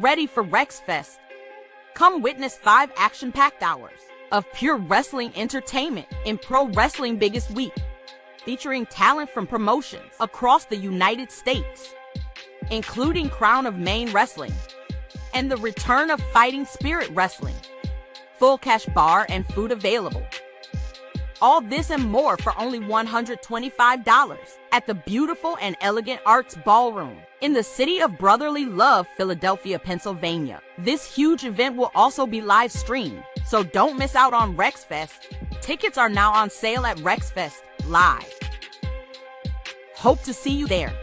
ready for Rexfest. Come witness 5 action-packed hours of pure wrestling entertainment in pro wrestling biggest week, featuring talent from promotions across the United States, including Crown of Maine Wrestling and the return of Fighting Spirit Wrestling. Full cash bar and food available. All this and more for only $125 at the beautiful and elegant Arts Ballroom in the city of brotherly love, Philadelphia, Pennsylvania. This huge event will also be live streamed, so don't miss out on Rexfest. Tickets are now on sale at Rexfest Live. Hope to see you there.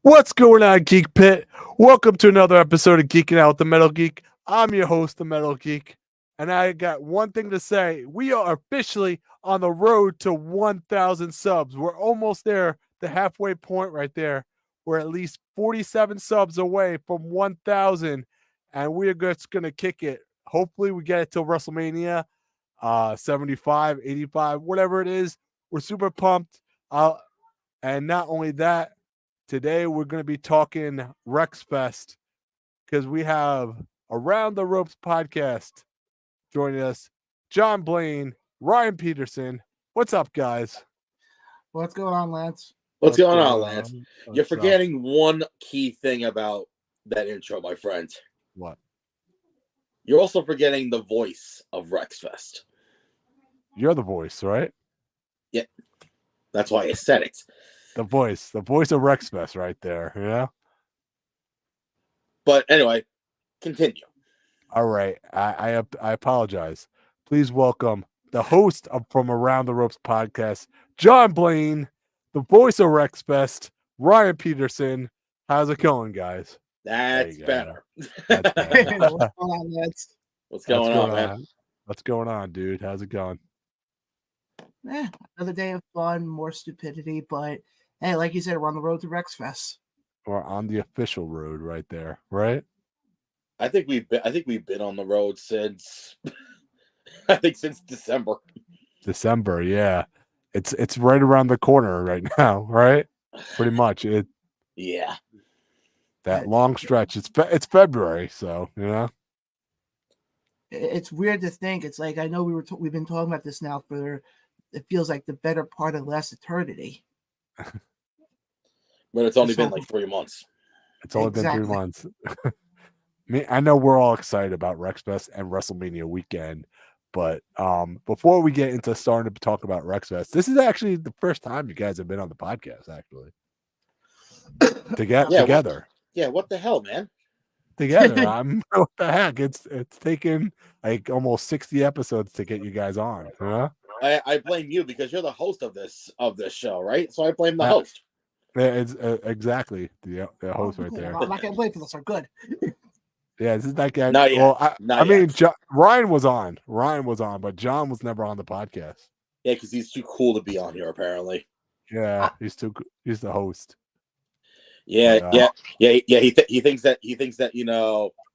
What's going on, Geek Pit? Welcome to another episode of Geeking Out with the Metal Geek. I'm your host, the Metal Geek, and I got one thing to say. We are officially on the road to 1,000 subs. We're almost there, the halfway point right there. We're at least 47 subs away from 1,000, and we're just going to kick it. Hopefully, we get it till WrestleMania 75, 85, whatever it is. We're super pumped. And not only that, today, we're going to be talking Rexfest because we have Around the Ropes podcast joining us. John Blaine, Ryan Peterson. What's up, guys? What's going on, Lance? What's going on, Lance? You're forgetting one key thing about that intro, my friend. What? You're also forgetting the voice of Rexfest. You're the voice, right? Yeah. That's why I said it. The voice of Rexfest right there, yeah? But anyway, continue. All right, I apologize. Please welcome the host from Around the Ropes podcast, John Blaine, the voice of Rexfest, Ryan Peterson. How's it going, guys? That's better. What's going on, Lance? What's going on, man? What's going on, dude? How's it going? Another day of fun, more stupidity, but hey, like you said, we're on the road to Rexfest. We're on the official road right there, right? I think we've been on the road since since December. December, yeah. It's right around the corner right now, right? Pretty much. Yeah. That long stretch. It's February, so you know. It's weird to think. It's like I know we've been talking about this now for it feels like the better part of last eternity. But it's only been like 3 months. It's only been 3 months. I know we're all excited about Rexfest and WrestleMania weekend, but before we get into starting to talk about Rexfest, this is actually the first time you guys have been on the podcast, actually. Together. What the hell, man? Together. What the heck? It's taken like almost 60 episodes to get you guys on, huh? I blame you because you're the host of this show, right? So I blame the host. It's exactly the host right there. I'm not gonna blame for this. We're good. Yeah, this is that guy. Not yet. Well, I mean, Ryan was on, but John was never on the podcast. Yeah, because he's too cool to be on here, apparently. Yeah, he's the host. Yeah. He thinks that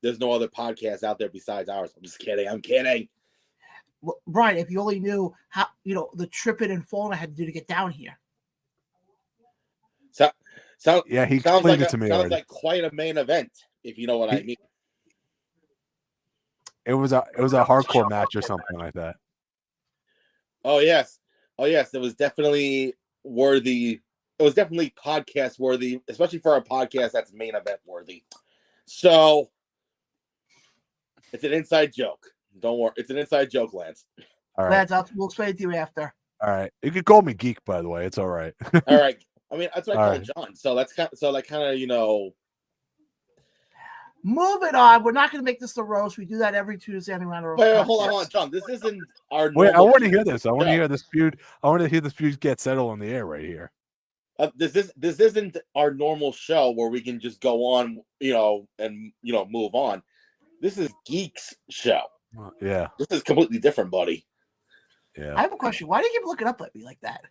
there's no other podcast out there besides ours. I'm just kidding. I'm kidding. Well, Brian, if you only knew how the tripping and falling I had to do to get down here. So yeah, he sounds explained it to me. Sounds already. like quite a main event, if you know what I mean. It was a hardcore match or something like that. Oh yes. It was definitely worthy. It was definitely podcast worthy, especially for a podcast that's main event worthy. So it's an inside joke. Don't worry, it's an inside joke, Lance. All right, Lance, we'll explain it to you after. All right, you can call me Geek, by the way. It's all right. All right. I mean, that's what I call John. So that's kind of. Moving on. We're not going to make this the roast. We do that every Tuesday around the roast. Wait, hold on, John. This isn't our. Wait, I want to hear this. I want to hear this feud. I want to hear this feud get settled on the air right here. This isn't our normal show where we can just go on, and move on. This is Geek's show. Yeah. This is completely different, buddy. Yeah. I have a question. Why do you keep looking up at me like that?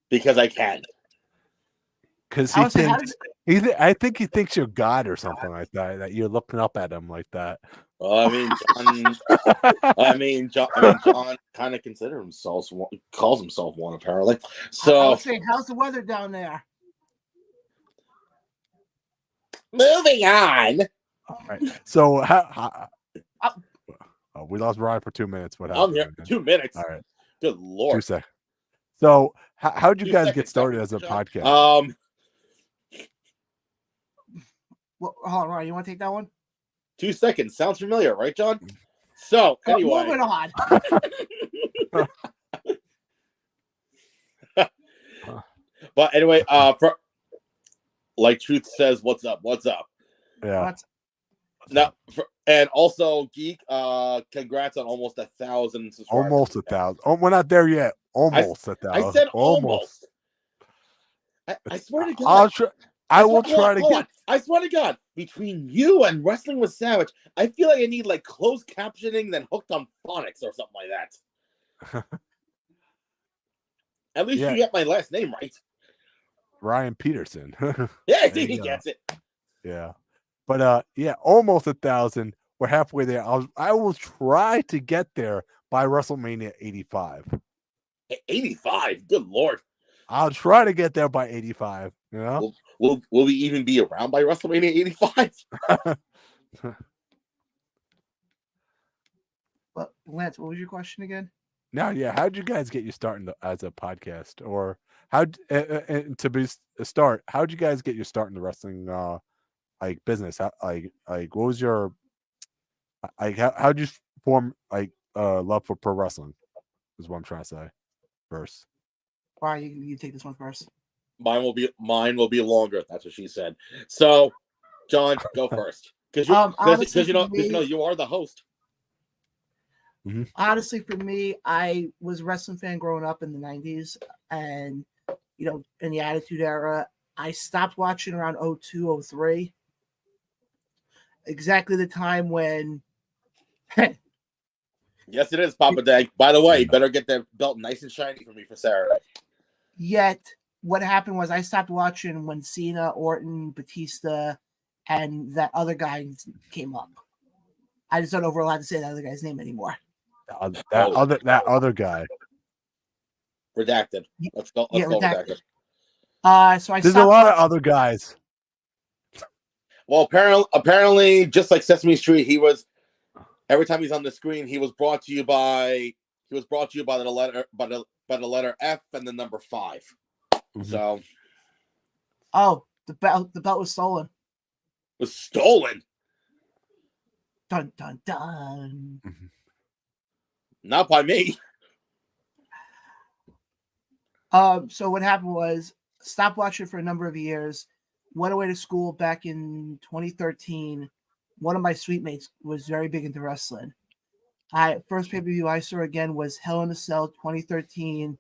Because I can. Because he thinks I think he thinks you're God or something like that. That you're looking up at him like that. Well, John kind of calls himself one apparently. I So was saying, how's the weather down there? moving on. All right. So we lost Ryan for 2 minutes. What happened? I'm here for 2 minutes. All right. Good 2 Lord. seconds. So how'd you 2 guys seconds, get started John. as a podcast? Well, hold on, Ryan, you want to take that one? 2 seconds. Sounds familiar, right, John? So anyway. Moving on. But anyway, for like Truth says, what's up? Yeah. And also Geek, congrats on almost 1,000 subscribers. Almost 1,000. Oh, we're not there yet. Almost 1,000. I said almost. I swear to God. I'll try. I will try to get. I swear to God, between you and Wrestling with Savage, I feel like I need like closed captioning, then hooked on phonics or something like that. At least you get my last name right. Ryan Peterson. Yeah, he gets it. Yeah. But almost 1,000. We're halfway there. I will try to get there by WrestleMania 85. 85? Good Lord. I'll try to get there by 85. You know? Will we even be around by WrestleMania 85? But Lance, what was your question again? Now, how'd you guys get you starting as a podcast, or how'd you guys get your start in the wrestling like business? Like what was your how'd you form love for pro wrestling? Is what I'm trying to say. First, Ryan, you take this one first. Mine will be longer. That's what she said. So, John, go first because you are the host. Mm-hmm. Honestly, for me, I was a wrestling fan growing up in the 90s, and in the Attitude Era. I stopped watching around 02, 03. Exactly the time when Yes, it is, Papa Dag. By the way, you better get that belt nice and shiny for me for Saturday. Yet, what happened was I stopped watching when Cena, Orton, Batista, and that other guy came up. I just don't know if we're allowed to say that other guy's name anymore. That other guy. Redacted. Let's go redacted. So there's a lot of other guys. Well, apparently, just like Sesame Street, he was every time he's on the screen, he was brought to you by the letter F and the number 5. Mm-hmm. So, the belt was stolen. Was stolen. Dun dun dun. Mm-hmm. Not by me. So what happened was stopped watching for a number of years. Went away to school back in 2013. One of my suite mates was very big into wrestling. First pay-per-view I saw again was Hell in a Cell 2013.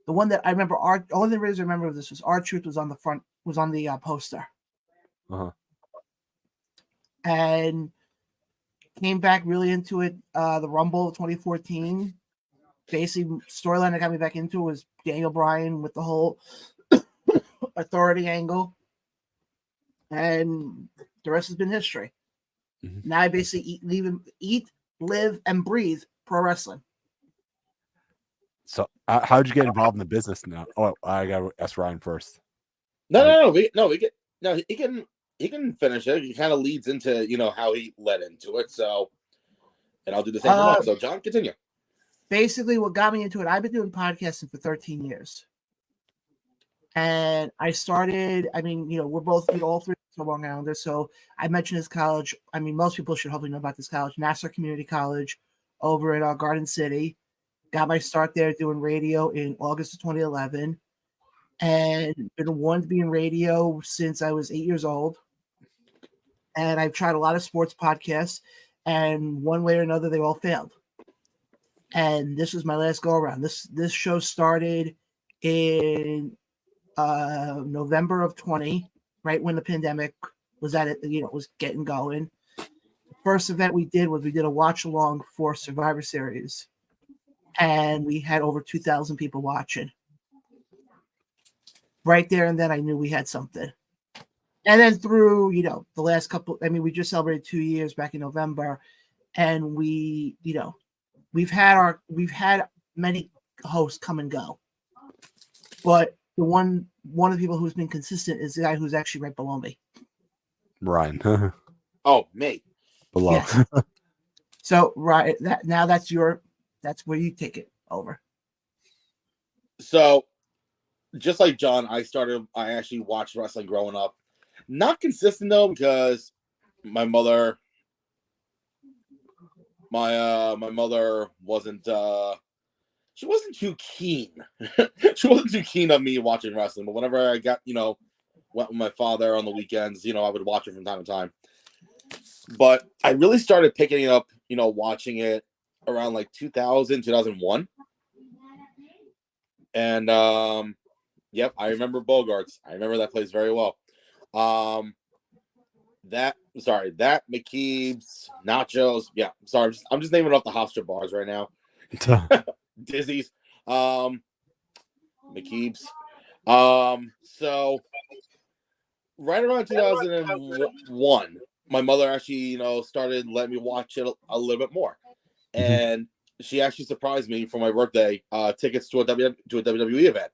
The one that I remember, only reason I remember this was R-Truth was on the front, was on the poster. Uh-huh. And came back really into it. The Rumble of 2014. Basically, storyline that got me back into it was Daniel Bryan with the whole authority angle. And the rest has been history. Mm-hmm. Now I basically eat, live, and breathe pro wrestling. So, how'd you get involved in the business now? Oh, I got to ask Ryan first. No. He can finish it. He kind of leads into how he led into it. So, and I'll do the same. So, John, continue. Basically, what got me into it, I've been doing podcasting for 13 years. And I started, we're both, all three so Long Islanders. So I mentioned this college. Most people should hopefully know about this college, Nassau Community College over in Garden City. Got my start there doing radio in August of 2011. And been wanting to be in radio since I was 8 years old. And I've tried a lot of sports podcasts. And one way or another, they all failed. And this was my last go around. This show started in November of 20, right when the pandemic was at it, was getting going. First event we did a watch along for Survivor Series, and we had over 2,000 people watching. Right there and then, I knew we had something. And then through the last couple, we just celebrated 2 years back in November. and we've had many hosts come and go, but the one of the people who's been consistent is the guy who's actually right below me. Ryan. Oh, me. Below. Yes. So right, that's where you take it over. So, just like John, I actually watched wrestling growing up. Not consistent though, because my mother wasn't she wasn't too keen. She wasn't too keen on me watching wrestling. But whenever I got, went with my father on the weekends, I would watch it from time to time. But I really started picking it up, watching it around like 2000, 2001. And yep, I remember Bogarts. I remember that place very well. That McKeeb's, Nachos. Yeah, sorry, I'm just naming off the Hofstra bars right now. Dizzy's, McKeeb's. So right around 2001, my mother actually, started letting me watch it a little bit more, and she actually surprised me for my birthday, tickets to a WWE event.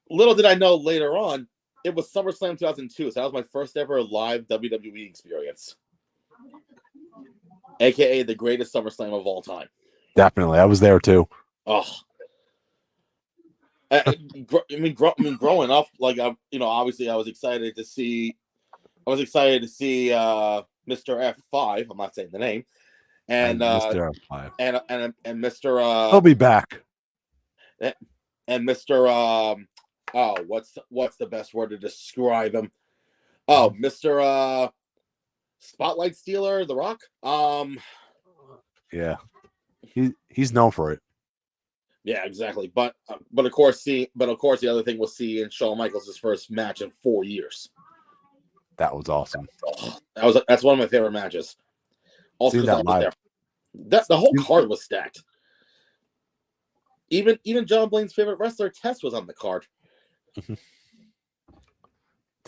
Little did I know later on, it was SummerSlam 2002, so that was my first ever live WWE experience, aka the greatest SummerSlam of all time. Definitely, I was there too. Oh, growing up, like obviously I was excited to see Mr. F5. I'm not saying the name, and Mr. F5. and Mr. He'll be back. And Mr. What's the best word to describe him? Oh, Mr. Spotlight Stealer, The Rock. Yeah, he's known for it. Yeah, exactly. But of course, the other thing was seeing Shawn Michaels' first match in 4 years. That was awesome. That's one of my favorite matches. Also, that live. The whole card was stacked. Even John Blaine's favorite wrestler, Test, was on the card.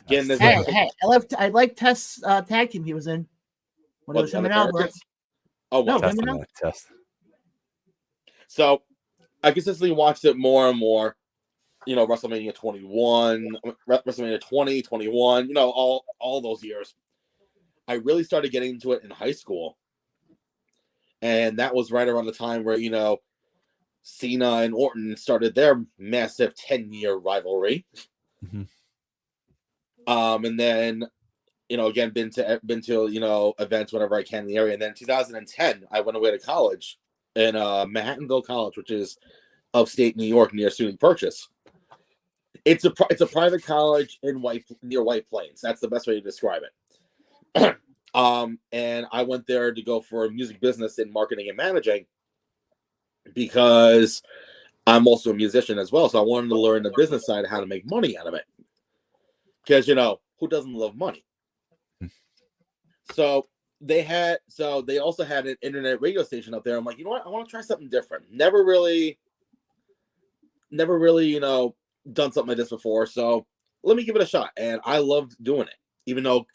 Hey, I like Test's tag team he was in. When it was him and Albert. Oh, no, Test. So I consistently watched it more and more. WrestleMania 21, WrestleMania 20, 21, all those years. I really started getting into it in high school. And that was right around the time where, Cena and Orton started their massive 10-year rivalry. And then, again, been to events whenever I can in the area. And then in 2010, I went away to college in Manhattanville College, which is upstate New York near SUNY Purchase. It's a private college near White Plains. That's the best way to describe it. And I went there to go for music business in marketing and managing because I'm also a musician as well. So I wanted to learn the business side of how to make money out of it. Because, who doesn't love money? So they also had an internet radio station up there. I'm like, you know what? I want to try something different. Never really, done something like this before. So let me give it a shot. And I loved doing it, even though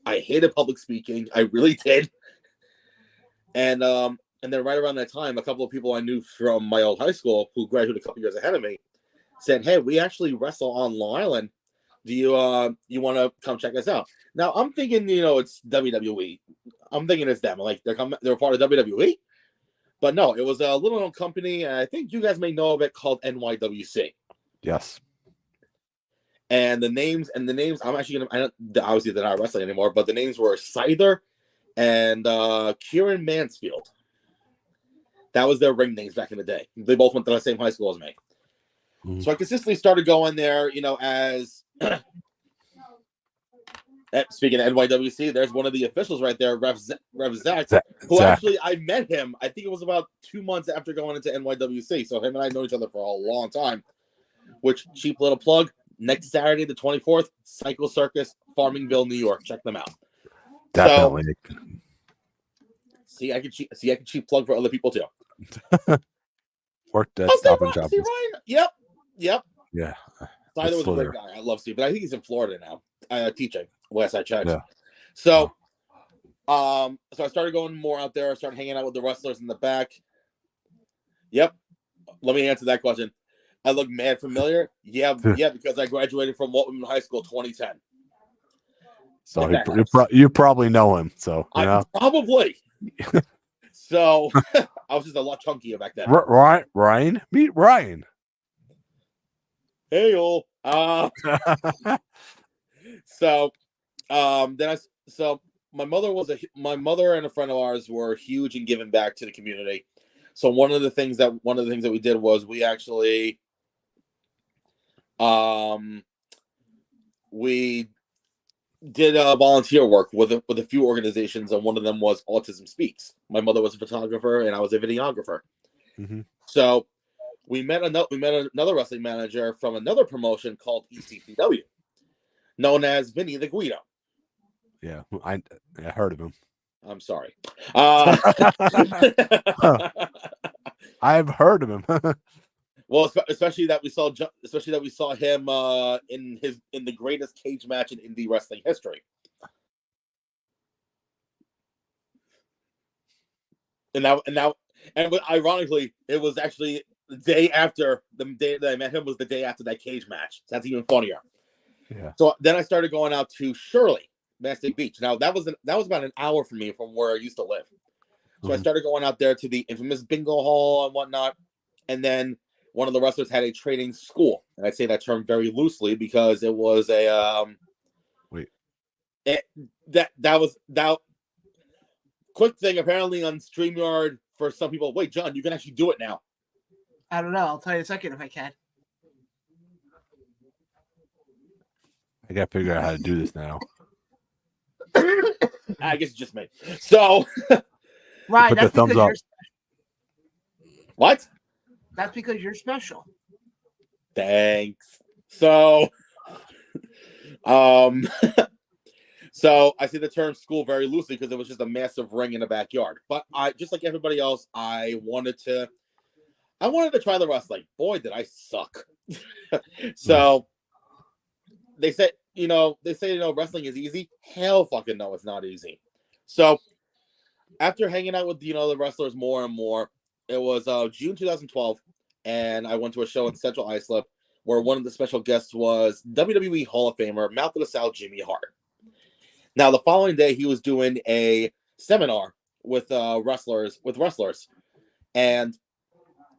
I hated public speaking. I really did. And then right around that time, a couple of people I knew from my old high school who graduated a couple years ahead of me said, "Hey, we actually wrestle on Long Island. Do you want to come check us out?" Now I'm thinking, it's WWE. I'm thinking it's them. Like they're part of WWE, but no, it was a little known company, and I think you guys may know of it, called NYWC. Yes. And the names, I'm actually obviously they're not wrestling anymore, but the names were Scyther and Kieran Mansfield. That was their ring names back in the day. They both went to the same high school as me. Mm-hmm. So I consistently started going there, as speaking of NYWC, there's one of the officials right there, Rev Zach, who actually I met him. I think it was about 2 months after going into NYWC. So him and I know each other for a long time. Which, cheap little plug, next Saturday, the 24th, Cycle Circus, Farmingville, New York. Check them out. Definitely. So, I can cheap plug for other people too. Worked at Stop and Shop. Yep. Yeah. Scyther was a great guy. I love Steve, but I think he's in Florida now, teaching. Last I checked. Yeah. So, So I started going more out there. I started hanging out with the wrestlers in the back. Yep. Let me answer that question. I look mad familiar. Yeah, because I graduated from Walton High School 2010. So you probably know him. So probably. So I was just a lot chunkier back then. Ryan, meet Ryan. Hey, all. So my mother and a friend of ours were huge in giving back to the community. So one of the things that we did was we actually we did volunteer work with a few organizations, and one of them was Autism Speaks. My mother was a photographer, and I was a videographer. Mm-hmm. So we met another wrestling manager from another promotion called ECPW, known as Vinny the Guido. Yeah, I heard of him. I'm sorry. I've heard of him. Well, especially that we saw him in the greatest cage match in indie wrestling history. And ironically, it was actually the day after the day that I met him was the day after that cage match. So that's even funnier. Yeah. So then I started going out to Shirley, Mastic Beach. Now that was about an hour from me from where I used to live. So I started going out there to the infamous bingo hall and whatnot. And then one of the wrestlers had a training school. And I say that term very loosely because it was a quick thing apparently on StreamYard for some people. Wait, John, you can actually do it now. I don't know. I'll tell you in a second if I can. I gotta figure out how to do this now. I guess it's just me. So Ryan, put the thumbs up. What? That's because you're special. Thanks. So so I see the term school very loosely because it was just a massive ring in the backyard. But I, just like everybody else, I wanted to try the wrestling. Boy, did I suck. So they say wrestling is easy. Hell fucking no, it's not easy. So after hanging out with the wrestlers more and more, it was June 2012, and I went to a show in Central Islip where one of the special guests was WWE Hall of Famer Mouth of the South Jimmy Hart. Now the following day he was doing a seminar with wrestlers, and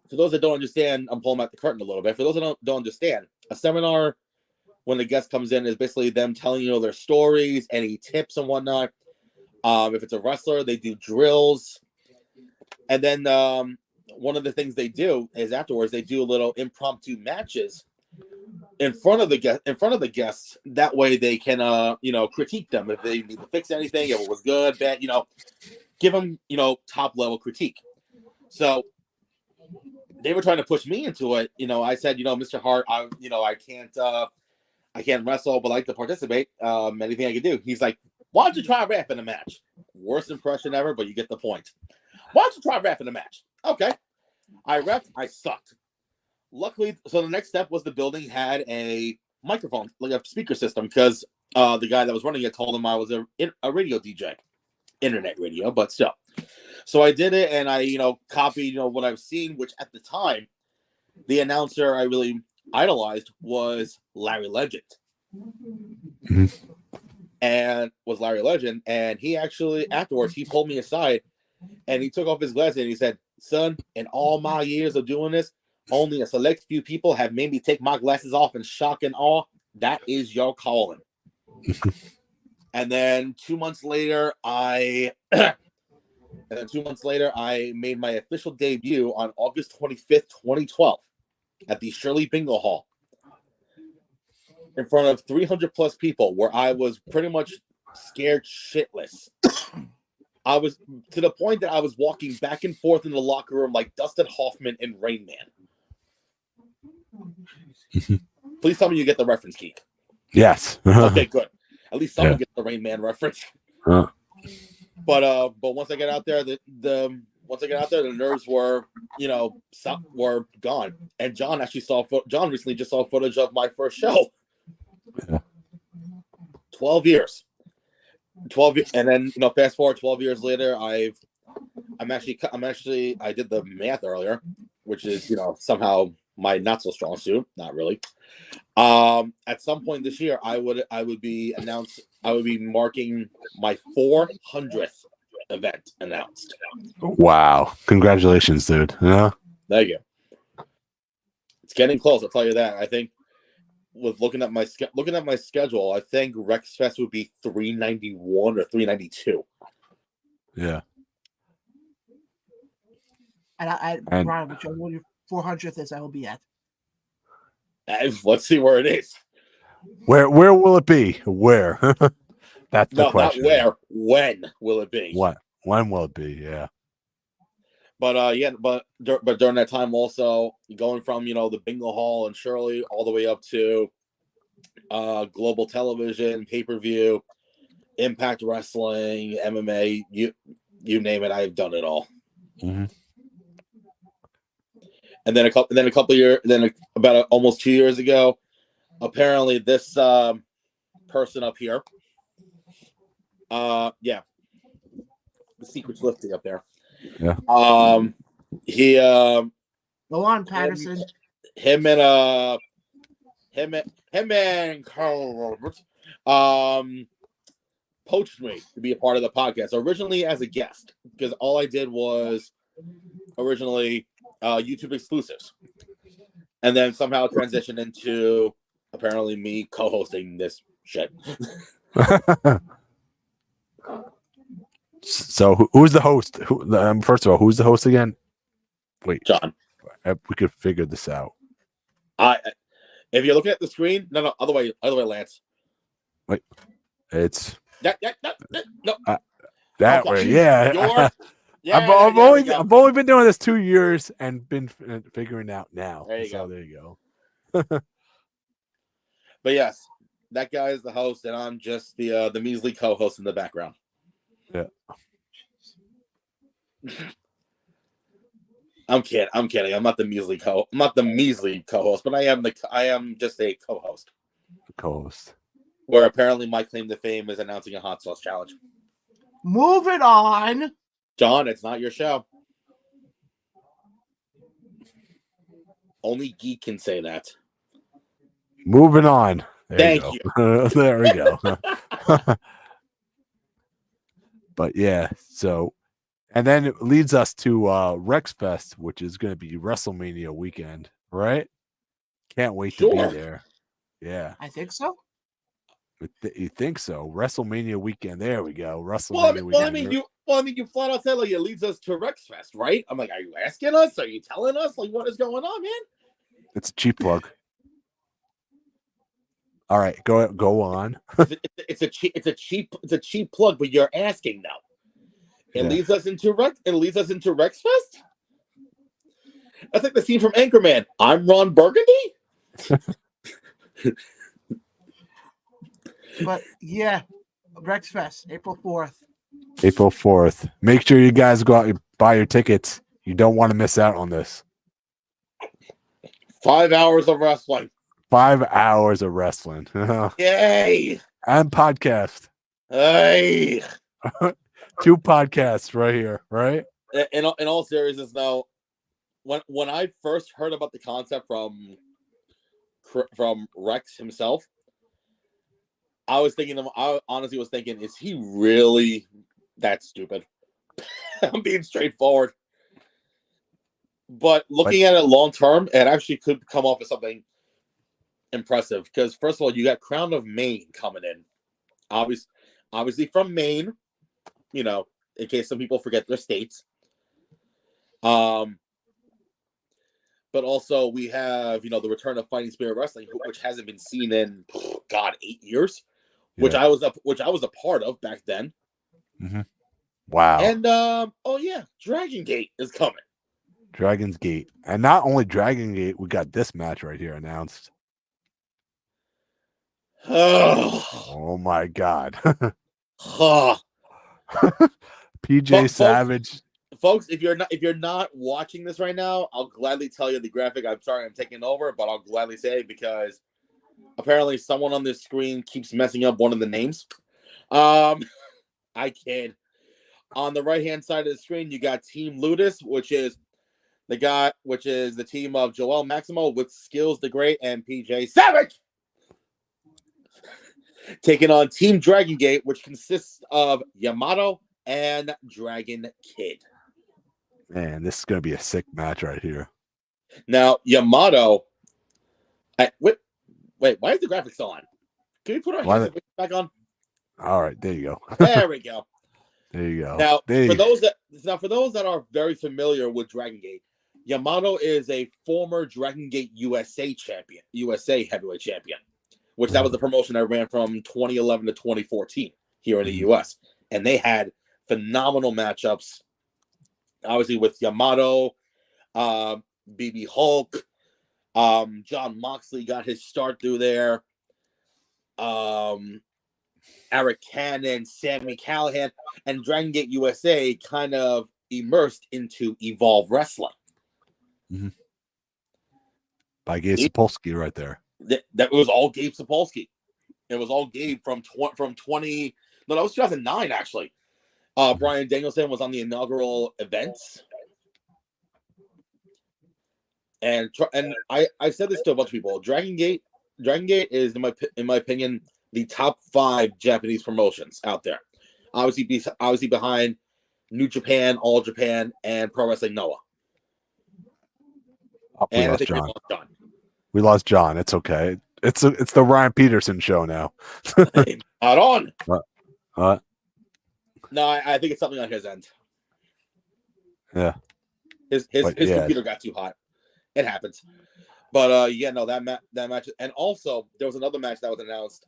for those that don't understand, I'm pulling back the curtain a little bit. For those that don't understand, a seminar when the guest comes in is basically them telling their stories, any tips and whatnot. If it's a wrestler, they do drills. And then one of the things they do is afterwards they do a little impromptu matches in front of the guests. That way they can critique them if they need to fix anything, if it was good, bad, give them top level critique. So they were trying to push me into it. I said, Mr. Hart, I can't wrestle, but like to participate. Anything I can do. He's like, why don't you try ref in a match? Worst impression ever, but you get the point. Why don't you try ref in a match? Okay. I reffed. I sucked. Luckily, so the next step was the building had a microphone, like a speaker system, because the guy that was running it told him I was a radio DJ. Internet radio, but still. So I did it, and I, copied, what I've seen, which at the time, the announcer I really idolized was Larry Legend. Mm-hmm. And he actually afterwards he pulled me aside and he took off his glasses and he said, son, in all my years of doing this, only a select few people have made me take my glasses off in shock and awe. That is your calling. And then 2 months later I made my official debut on August 25th, 2012 at the Shirley Bingo Hall in front of 300 plus people, where I was pretty much scared shitless. I was to the point that I was walking back and forth in the locker room like Dustin Hoffman in Rain Man. Please tell me you get the reference, Geek. Yes. Okay, good. At least someone gets the Rain Man reference. But once I get out there, the nerves were gone. And John recently just saw footage of my first show. Yeah. 12 years. 12, and then fast forward 12 years later, I did the math earlier, which is somehow my not so strong suit. Not really. At some point this year, I would be marking my 400th event announced. Wow. Congratulations, dude. Yeah. Thank you. It's getting close, I'll tell you that. I think with looking at my schedule, I think Rexfest would be 391 or 392. Yeah. And Brian, whichever one your 400th is, I will be at. Let's see where it is. Where will it be? Where? That's the question. Not where. When will it be? What? When will it be? Yeah. But during that time also, going from the Bingo Hall and Shirley all the way up to global television, pay-per-view, Impact Wrestling, MMA, you name it, I've done it all. Mm-hmm. And then about almost 2 years ago, apparently this person up here, the secret's lifted up there. Yeah. He Go on, Patterson. Him and Carl Roberts poached me to be a part of the podcast originally as a guest, because all I did was originally YouTube exclusives, and then somehow transitioned into apparently me co-hosting this shit. So who's the host? First of all, who's the host again? Wait, John. We could figure this out. If you're looking at the screen, no, other way, Lance. Wait, it's no. that Okay. way. Yeah. I've only been doing this 2 years and been figuring out now. There you go. There you go. But yes, that guy is the host, and I'm just the measly co-host in the background. Yeah. I'm kidding. I'm not the measly co-host, but I am just a co-host. Co-host. Where apparently my claim to fame is announcing a hot sauce challenge. Moving on. John, it's not your show. Only Geek can say that. Moving on. Thank you. There we go. But yeah, so, and then it leads us to Rexfest, which is going to be WrestleMania weekend, right? Can't wait to be there. Yeah. I think so. You think so? WrestleMania weekend. There we go. WrestleMania weekend. You flat out said it leads us to Rexfest, right? I'm like, are you asking us? Are you telling us? What is going on, man? It's a cheap plug. All right, go on. It's a cheap plug, but you're asking now. It leads us into Rexfest. That's like the scene from Anchorman. I'm Ron Burgundy. But yeah, Rexfest, April 4th. April 4th. Make sure you guys go out and buy your tickets. You don't want to miss out on this. 5 hours of wrestling. 5 hours of wrestling. Yay! And podcast. Hey! 2 podcasts right here, right? In all seriousness, though, when I first heard about the concept from Rex himself, I honestly was thinking, is he really that stupid? I'm being straightforward. But looking at it long term, it actually could come off as something impressive. Because first of all, you got Crown of Maine coming in, obviously from Maine. In case some people forget their states. But also we have the return of Fighting Spirit Wrestling, which hasn't been seen in 8 years. Yeah. Which I was a part of back then. Mm-hmm. Wow. And Dragon Gate is coming. Dragon's Gate. And not only Dragon Gate, we got this match right here announced. Oh my God. PJ Savage. Folks, if you're not watching this right now, I'll gladly tell you the graphic. I'm sorry I'm taking over, but I'll gladly say it because apparently someone on this screen keeps messing up one of the names. I kid. On the right-hand side of the screen, you got Team Ludus, which is the team of Joel Maximo with Skills the Great and PJ Savage. Taking on Team Dragon Gate, which consists of Yamato and Dragon Kid. Man, this is going to be a sick match right here. Now, Yamato... wait, why is the graphics still on? Can we put our hands back on? All right, there you go. There we go. There you go. Now, for those that are very familiar with Dragon Gate, Yamato is a former Dragon Gate USA heavyweight champion, which that was the promotion I ran from 2011 to 2014 here in the US. And they had phenomenal matchups, obviously with Yamato, BB Hulk, John Moxley got his start through there. Eric Cannon, Sammy Callahan, and Dragon Gate USA kind of immersed into Evolve Wrestling. Mm-hmm. By Gabe Sapolsky right there. That was all Gabe Sapolsky. It was all Gabe from 20. No, that was 2009 actually. Brian Danielson was on the inaugural events. And I said this to a bunch of people. Dragon Gate is in my opinion the top 5 Japanese promotions out there. Obviously behind New Japan, All Japan, and Pro Wrestling Noah. And I think we lost John. It's okay. It's the Ryan Peterson show now. Not on. What? No, I think it's something on his end. Yeah. His computer got too hot. It happens. But that match, and also there was another match that was announced.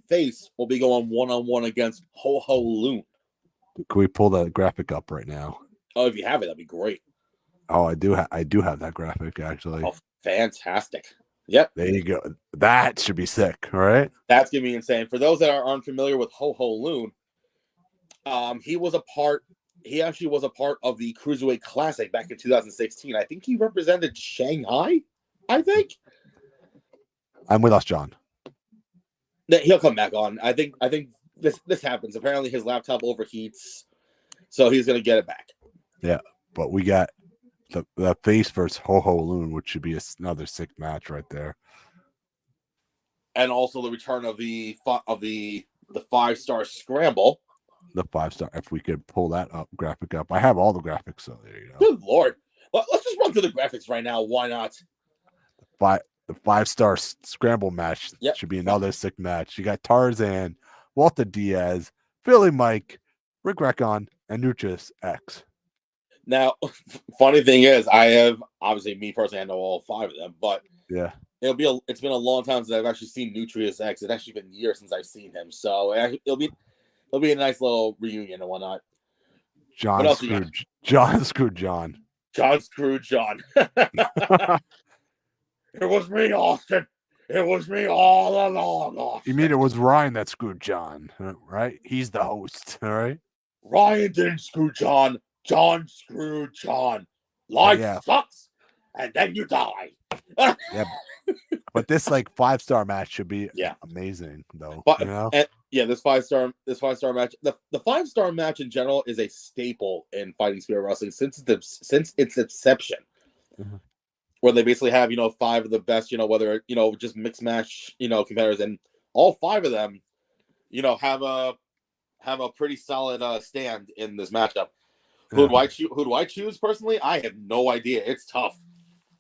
Face will be going 1-on-1 against Ho Ho Loon. Can we pull that graphic up right now? Oh, if you have it, that'd be great. Oh, I do have that graphic actually. Oh, fantastic! Yep, there you go. That should be sick, all right? That's gonna be insane. For those that aren't familiar with Ho Ho Loon, he actually was a part of the Cruiserweight Classic back in 2016. I think he represented Shanghai. I think. And we lost John. He'll come back on. I think this happens. Apparently his laptop overheats, so he's gonna get it back. Yeah, but we got the Face versus Ho Ho Loon, which should be another sick match right there. And also the return of the 5-star scramble. The 5-star. If we could pull that graphic up, I have all the graphics. So there you go. Good Lord, let's just run through the graphics right now. Why not? The 5-star scramble match should be another sick match. You got Tarzan, Walter Diaz, Philly Mike, Rick Recon, and Nutrius X. Now, funny thing is, I have obviously me personally, I know all 5 of them, but yeah, it's been a long time since I've actually seen Nutrius X. It's actually been years since I've seen him, so it'll be a nice little reunion and whatnot. John screwed John. John screwed John. It was me, Austin. It was me all along, Austin. You mean it was Ryan that screwed John, right? He's the host, all right? Ryan didn't screw John. John screwed John. Life sucks, and then you die. Yeah, but this 5-star match should be amazing, though. But this 5-star match, the 5-star match in general is a staple in Fighting Spirit Wrestling since its inception. Mm-hmm. Where they basically have 5 of the best, whether just mixed match competitors, and all 5 of them have a pretty solid stand in this matchup. Who do I choose personally? I have no idea. It's tough.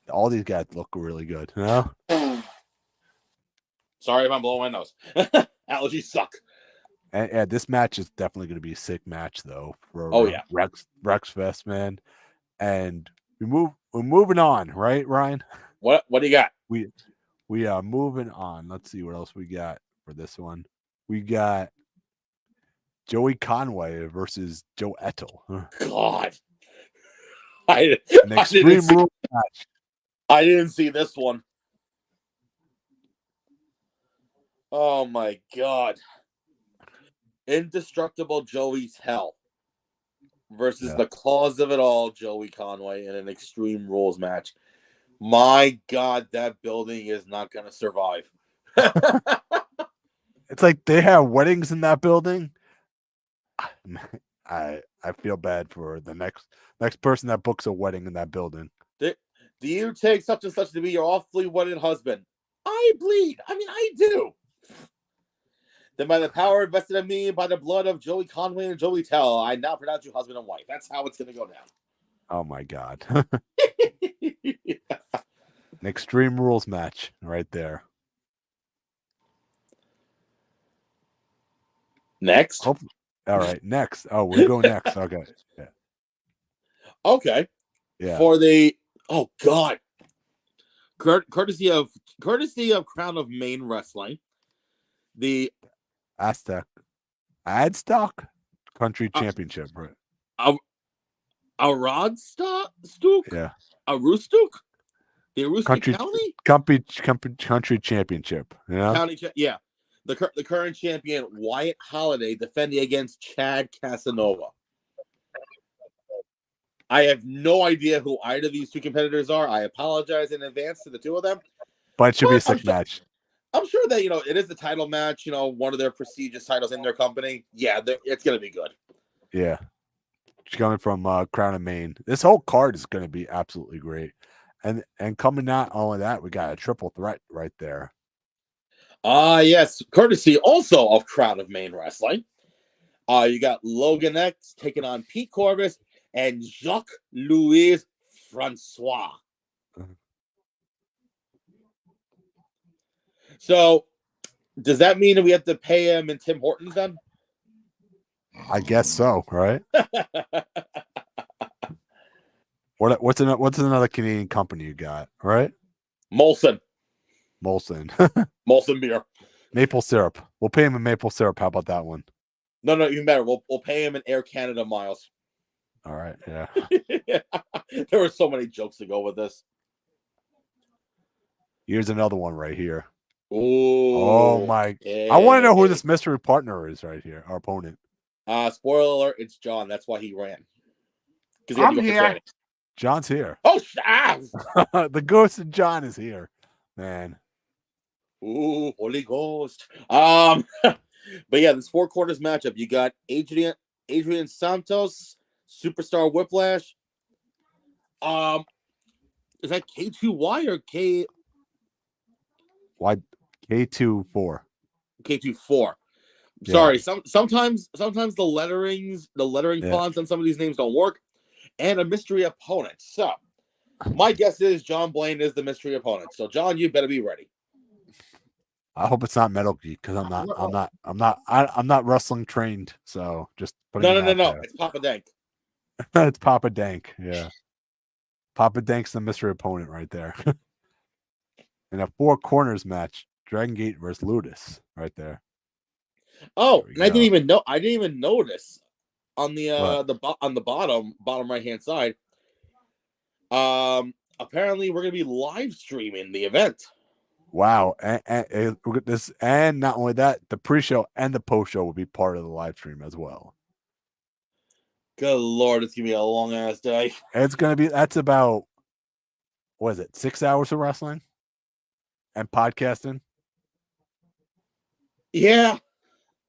All these guys look really good. Sorry if I'm blowing my nose. Allergies suck. And this match is definitely going to be a sick match, though. For Rexfest, man. And we're moving on, right, Ryan? What do you got? We are moving on. Let's see what else we got for this one. We got Joey Conway versus Joe Ettel. God. An extreme rule match. I didn't see this one. Oh my God. Indestructible Joey's Hell versus the cause of it all, Joey Conway, in an Extreme Rules match. My God, that building is not going to survive. It's like they have weddings in that building. I feel bad for the next person that books a wedding in that building. Do you take such and such to be your awfully wedded husband? I bleed. I mean, I do. Then by the power invested in me by the blood of Joey Conway and Joey Tell, I now pronounce you husband and wife. That's how it's going to go down. Oh my God. An Extreme Rules match right there. Next. All right, next. Oh, we'll go next. Okay. Yeah. Okay. Yeah. For the God. Courtesy of Crown of Maine Wrestling. The Adstock Country Championship, right? A Rodstock? Yeah. A Roostuk? The Aroostook Country Championship. Yeah. County, yeah. The current champion Wyatt Holiday defending against Chad Casanova. I have no idea who either of these two competitors are. I apologize in advance to the two of them. But it should be a sick match. I'm sure that it is the title match. One of their prestigious titles in their company. Yeah, it's gonna be good. Yeah. She's coming from Crown of Maine. This whole card is going to be absolutely great. And coming out all of that, we got a triple threat right there. Yes. Courtesy also of Crown of Maine Wrestling. You got Logan X taking on Pete Corvus and Jacques-Louis Francois. So, does that mean that we have to pay him in Tim Hortons then? I guess so, right? What's another Canadian company you got, right? Molson beer. Maple syrup. We'll pay him in maple syrup. How about that one? No, even better. We'll pay him in Air Canada miles. All right, yeah. There were so many jokes to go with this. Here's another one right here. Ooh, oh my! I want to know who this mystery partner is right here. Our opponent. Spoiler alert: it's John. That's why he ran. Because I'm here. John's here. Oh, the ghost of John is here, man. Ooh, Holy Ghost. But yeah, this four quarters matchup. You got Adrian Santos, Superstar Whiplash. Is that K2Y or K? Why K24? K24. Yeah. Sorry. Sometimes the lettering fonts on some of these names don't work. And a mystery opponent. So my guess is John Blaine is the mystery opponent. So John, you better be ready. I hope it's not Metal Geek because I'm not wrestling trained. So just No. It's Papa Dank. It's Papa Dank. Yeah. Papa Dank's the mystery opponent right there. In a four corners match, Dragon Gate versus Ludus right there. Oh, and I didn't even notice on the bottom right hand side. Apparently we're gonna be live streaming the event. Wow, and not only that, the pre-show and the post-show will be part of the live stream as well. Good Lord, it's gonna be a long ass day. That's about, what is it, 6 hours of wrestling and podcasting? Yeah.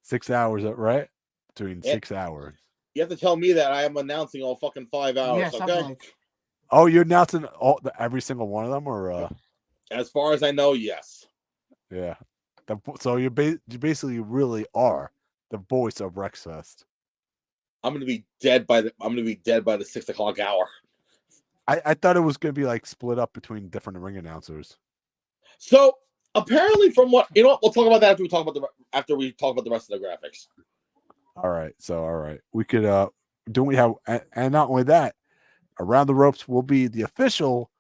6 hours, right? Between 6 hours. You have to tell me that I am announcing all fucking 5 hours. Yes, okay. Oh, you're announcing every single one of them, or? As far as I know, yes. Yeah. So you basically really are the voice of Rexfest. I'm gonna be dead by the 6 o'clock hour. I thought it was gonna be like split up between different ring announcers. So apparently, from what we'll talk about that after we talk about the rest of the graphics. All right. We could don't we have, and not only that, Around the Ropes will be the official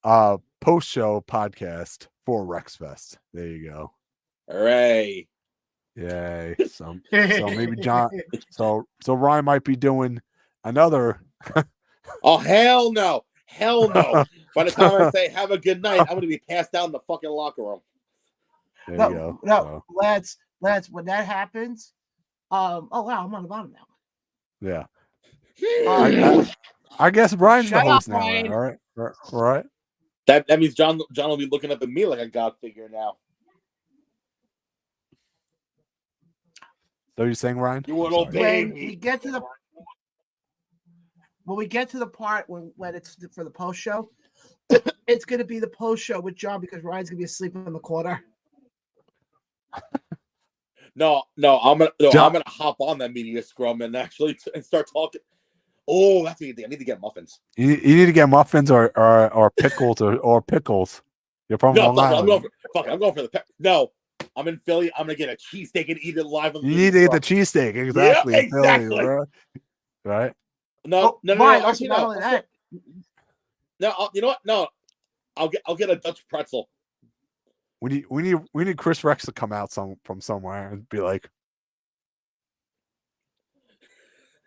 post-show podcast for Rexfest. There you go. Hooray. Yay. So maybe John so Ryan might be doing another. Oh, hell no. By the time I say have a good night, I'm gonna be passed out in the fucking locker room. There you go. No, lads, when that happens, oh wow, I'm on the bottom now. Yeah. I guess Brian's the host up, now. Brian. All right. That means John will be looking up at me like a god figure now. So you're saying, Ryan? You would I'm sorry. obey When me. we get to the part when it's for the post show, it's going to be the post show with John because Ryan's going to be asleep in the corner. No, I'm gonna hop on that media scrum and actually and start talking. Oh, that's the thing. I need to get muffins. You need to get muffins or pickles or pickles. You're from No, Long fuck it, Island. I'm going for the No, I'm in Philly. I'm gonna get a cheesesteak and eat it live on the You media need to get scrum. the cheesesteak exactly. Yeah, in Philly, exactly. bro. Right? No. Ryan, also, not only that, No, you know what? No, I'll get a Dutch pretzel. We need Chris Rex to come out from somewhere and be like,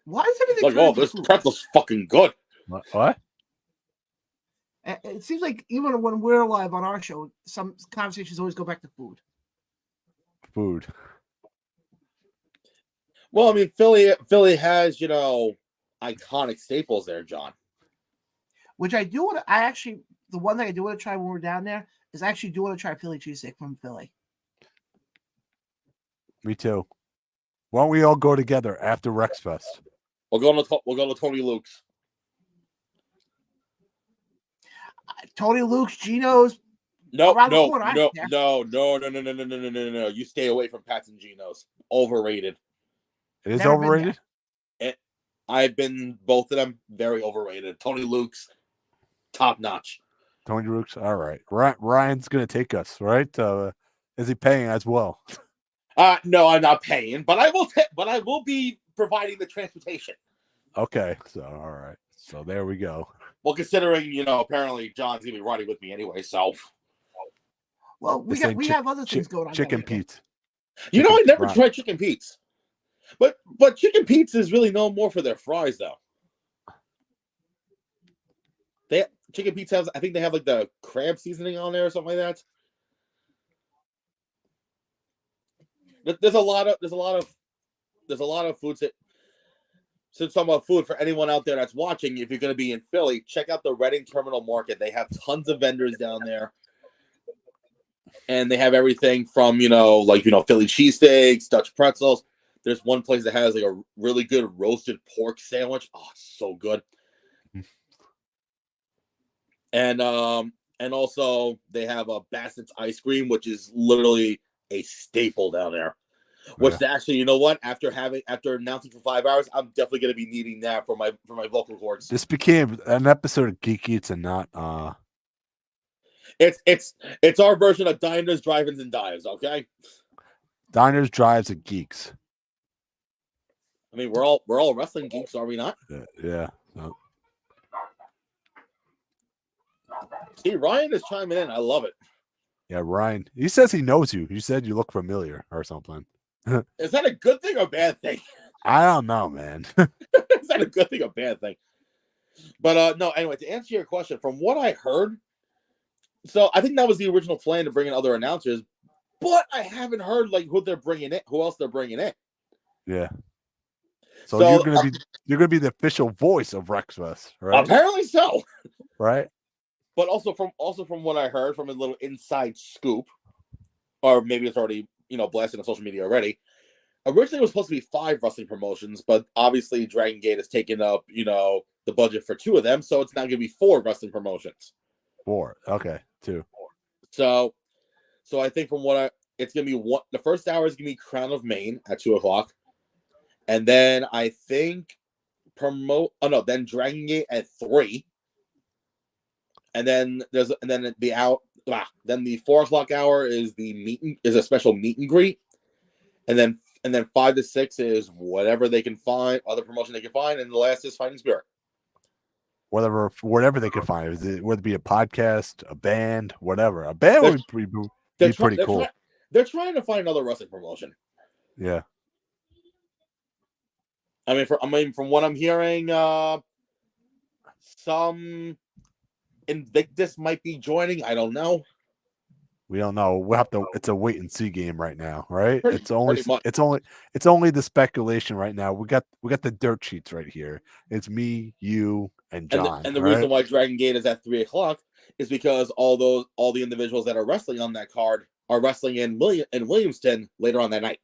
why is everything Like, turning oh, to this food? pretzel's fucking good. what? It seems like even when we're live on our show, some conversations always go back to food. Food. Well, I mean, Philly has, iconic staples there, John. Which I do want to. The one thing I do want to try when we're down there is I actually do want to try Philly cheesesteak from Philly. Me too. Why don't we all go together after Rexfest? We'll go to Tony Luke's. Tony Luke's, Geno's. No. Around the corner, I don't care. No. You stay away from Pat's and Geno's. Overrated. It is Never been overrated. I've been both of them. Very overrated. Tony Luke's, top notch. Tony Luke's. All right. Ryan's gonna take us, right? Is he paying as well? No, I'm not paying, but I will be providing the transportation. Okay. So all right. So there we go. Well, considering apparently John's gonna be riding with me anyway, so. Well, we have other things going on. Chicken Pete. I never tried Chicken Pete's, but Chicken Pete's is really known more for their fries, though. Chicken Pete's I think they have like the crab seasoning on there or something like that. There's a lot of foods that. Since talking about food, for anyone out there that's watching, if you're going to be in Philly, check out the Reading Terminal Market. They have tons of vendors down there. And they have everything from, Philly cheesesteaks, Dutch pretzels. There's one place that has like a really good roasted pork sandwich. Oh, it's so good. And also they have a Bassett's ice cream, which is literally a staple down there. Which actually, you know what? After announcing for 5 hours, I'm definitely going to be needing that for my vocal cords. This became an episode of Geek Eats and not. It's our version of diners, drive-ins, and dives. Okay. Diners, drives, and geeks. I mean, we're all wrestling geeks, are we not? Yeah. No. See, Ryan is chiming in. I love it. Yeah, Ryan. He says he knows you. He said you look familiar or something. Is that a good thing or a bad thing? I don't know, man. Is that a good thing or bad thing? But no, anyway, to answer your question, from what I heard, so I think that was the original plan to bring in other announcers, but I haven't heard like who else they're bringing in. Yeah. So you're gonna be the official voice of Rexfest, right? Apparently so. Right. But also from what I heard from a little inside scoop, or maybe it's already blasted on social media already. Originally, it was supposed to be 5 wrestling promotions, but obviously Dragon Gate has taken up the budget for 2 of them, so it's now going to be 4 wrestling promotions. 4, okay, 2. So I think it's going to be one. The first hour is going to be Crown of Maine at 2:00, and then I think then Dragon Gate at 3. And then then the 4:00 hour is is a special meet and greet, and then 5 to 6 is whatever they can find, other promotion they can find, and the last is Fighting Spirit. Whatever they can find, whether it be a podcast, a band, whatever. A band would be pretty cool. They're trying to find another wrestling promotion. Yeah. I mean, from what I'm hearing, some Invictus might be joining. I don't know. We don't know. We'll have to. It's a wait and see game right now, right? It's only the speculation right now. We got the dirt sheets right here. It's me, you, and John. And the reason why Dragon Gate is at 3:00 is because all the individuals that are wrestling on that card are wrestling in Williamston later on that night.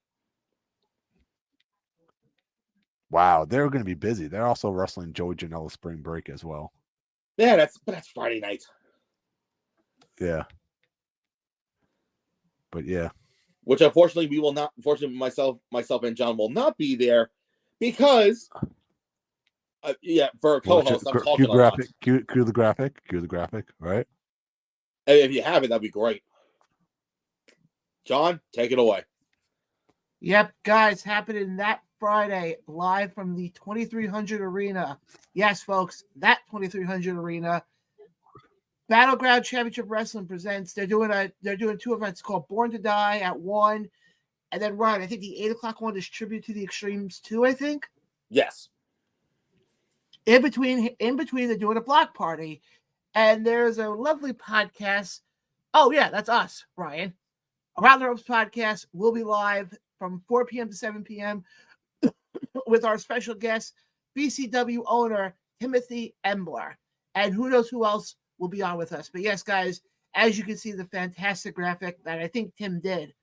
Wow, they're going to be busy. They're also wrestling Joey Janela spring break as well. Yeah, that's Friday night. Yeah. But yeah. Which unfortunately we will not. Unfortunately, myself and John will not be there because, for a co-host, I'm talking a lot. Cue the graphic, right? If you have it, that'd be great. John, take it away. Yep, guys, happening that Friday, live from the 2300 Arena. Yes, folks, that 2300 Arena. Battleground Championship Wrestling presents. They're doing two events called Born to Die at 1, and then Ryan, I think the 8:00 one is Tribute to the Extremes 2, I think. Yes. In between, they're doing a block party, and there's a lovely podcast. Oh yeah, that's us, Ryan. Around the Ropes podcast will be live from 4 p.m. to 7 p.m. with our special guest, BCW owner Timothy Embler, and who knows who else will be on with us. But yes, guys, as you can see, the fantastic graphic that I think Tim did,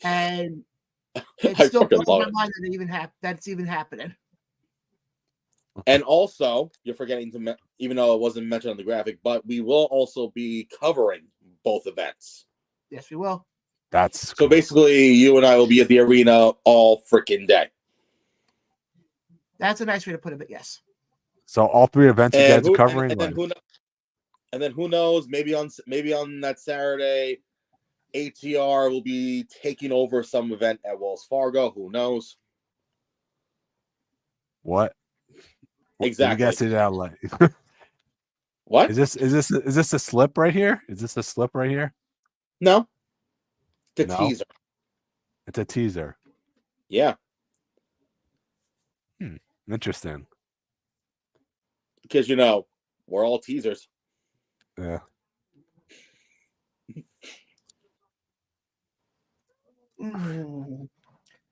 and it's still blowing my mind that it's even happening. And also, you're forgetting to, even though it wasn't mentioned on the graphic, but we will also be covering both events. Yes, we will. That's so cool. Basically, you and I will be at the arena all freaking day. That's a nice way to put it, but yes. So all three events you guys are covering. And then who knows? Maybe on that Saturday, ATR will be taking over some event at Wells Fargo. Who knows? What? Exactly. You guys say that out loud. What? Is this a slip right here? Is this a slip right here? No. It's a teaser. It's a teaser. Yeah. Interesting. Because we're all teasers. Yeah. Man,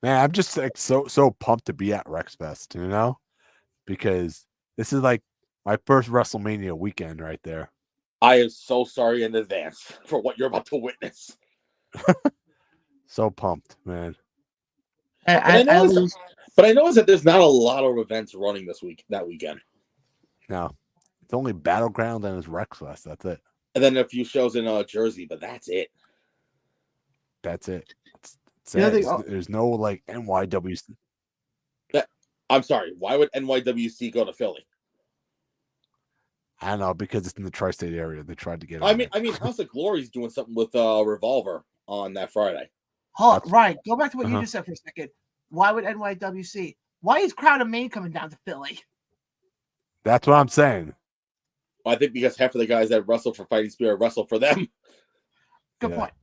I'm just like so pumped to be at rexfest, because this is like my first WrestleMania weekend right there. I am so sorry in advance for what you're about to witness. So pumped, man. But I noticed that there's not a lot of events running that weekend. No, it's only Battleground and it's Rexfest. That's it. And then a few shows in Jersey, but that's it. That's it. There's no like NYWC. I'm sorry. Why would NYWC go to Philly? I don't know, because it's in the tri-state area. They tried to get. I mean, House of Glory is doing something with Revolver on that Friday. Hold on, right. Go back to what you just said for a second. Why would NYWC? Why is Crown of Maine coming down to Philly? That's what I'm saying. I think because half of the guys that wrestle for Fighting Spirit wrestle for them. Good point.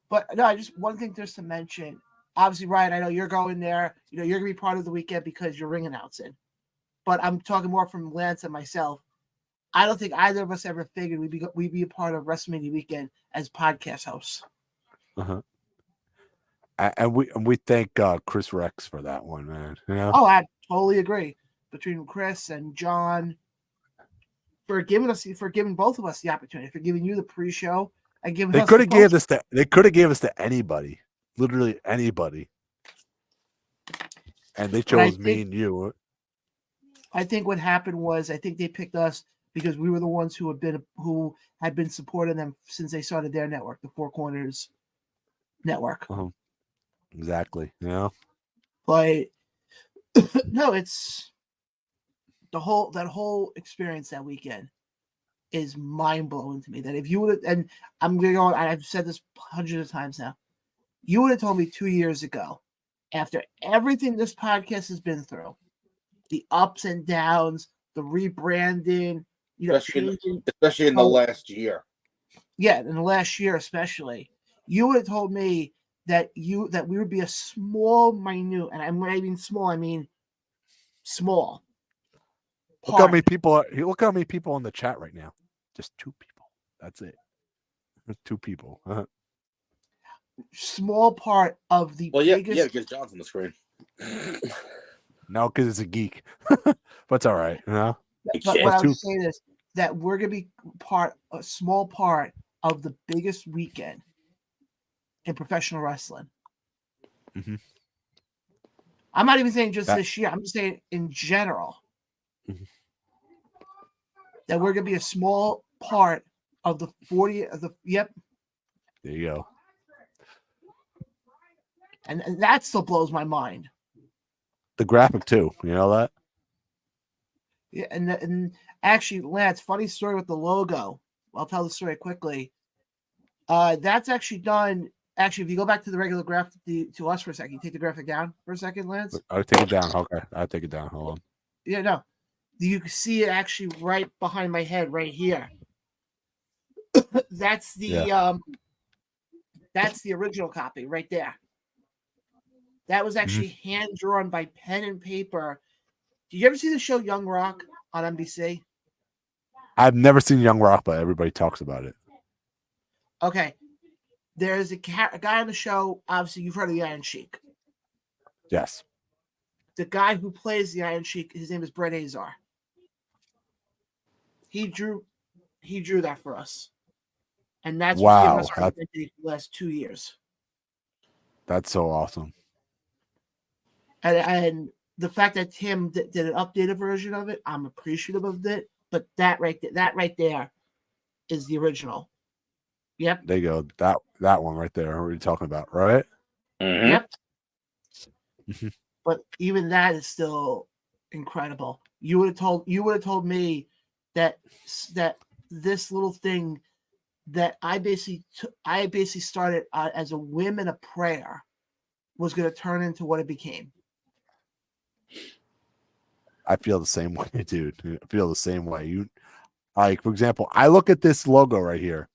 But no, just one thing just to mention. Obviously, Ryan, I know you're going there. You're going to be part of the weekend because you're ring announcing. But I'm talking more from Lance and myself. I don't think either of us ever figured we'd be a part of WrestleMania weekend as podcast hosts. And we thank Chris Rex for that one, man. Oh, I totally agree. Between Chris and John, for giving both of us the opportunity, for giving you the pre-show and giving they could have gave this to anybody, literally anybody, and they chose me and you. I think what happened was they picked us because we were the ones who had been supporting them since they started their network, the Four Corners Network. Exactly. But no, it's that whole experience that weekend is mind blowing to me. That if you would, and I'm gonna go, and I've said this hundreds of times now, you would have told me 2 years ago, after everything this podcast has been through, the ups and downs, the rebranding, especially in the last year. Yeah, in the last year especially, you would have told me that we would be a small, minute, and I'm not even small. I mean, small. Look how many people in the chat right now. Just 2 people. That's it. 2 people. Small part of the biggest. Yeah, because John's on the screen. No, because it's a geek. But it's all right. But what I was saying is that we're gonna be a small part of the biggest weekend in professional wrestling. I'm not even saying just That- this year. I'm just saying in general Mhm. that we're going to be a small part of the 40 of the. Yep. There you go. And that still blows my mind. The graphic too. You know that? Yeah, and actually, Lance, funny story with the logo. I'll tell the story quickly. That's actually done. Actually, if you go back to the regular graphic to us for a second, you take the graphic down for a second, Lance. I'll take it down. Okay, I'll take it down. Hold on. Yeah, no, you can see it actually right behind my head, right here. That's the that's the original copy right there. That was actually hand drawn by pen and paper. Did you ever see the show Young Rock on NBC? I've never seen Young Rock, but everybody talks about it. Okay. There's a guy on the show. Obviously, you've heard of the Iron Sheik. Yes. The guy who plays the Iron Sheik, his name is Brett Azar. He drew that for us. And that's what's given us our identity for the last 2 years. That's so awesome. And the fact that Tim did an updated version of it, I'm appreciative of it. But that right there is the original. Yep. There you go. That one right there. What are you talking about, right? Mm-hmm. Yep. But even that is still incredible. You would have told me that this little thing that I basically started as a whim and a prayer was going to turn into what it became. I feel the same way, dude. I feel the same way. You like, for example, I look at this logo right here,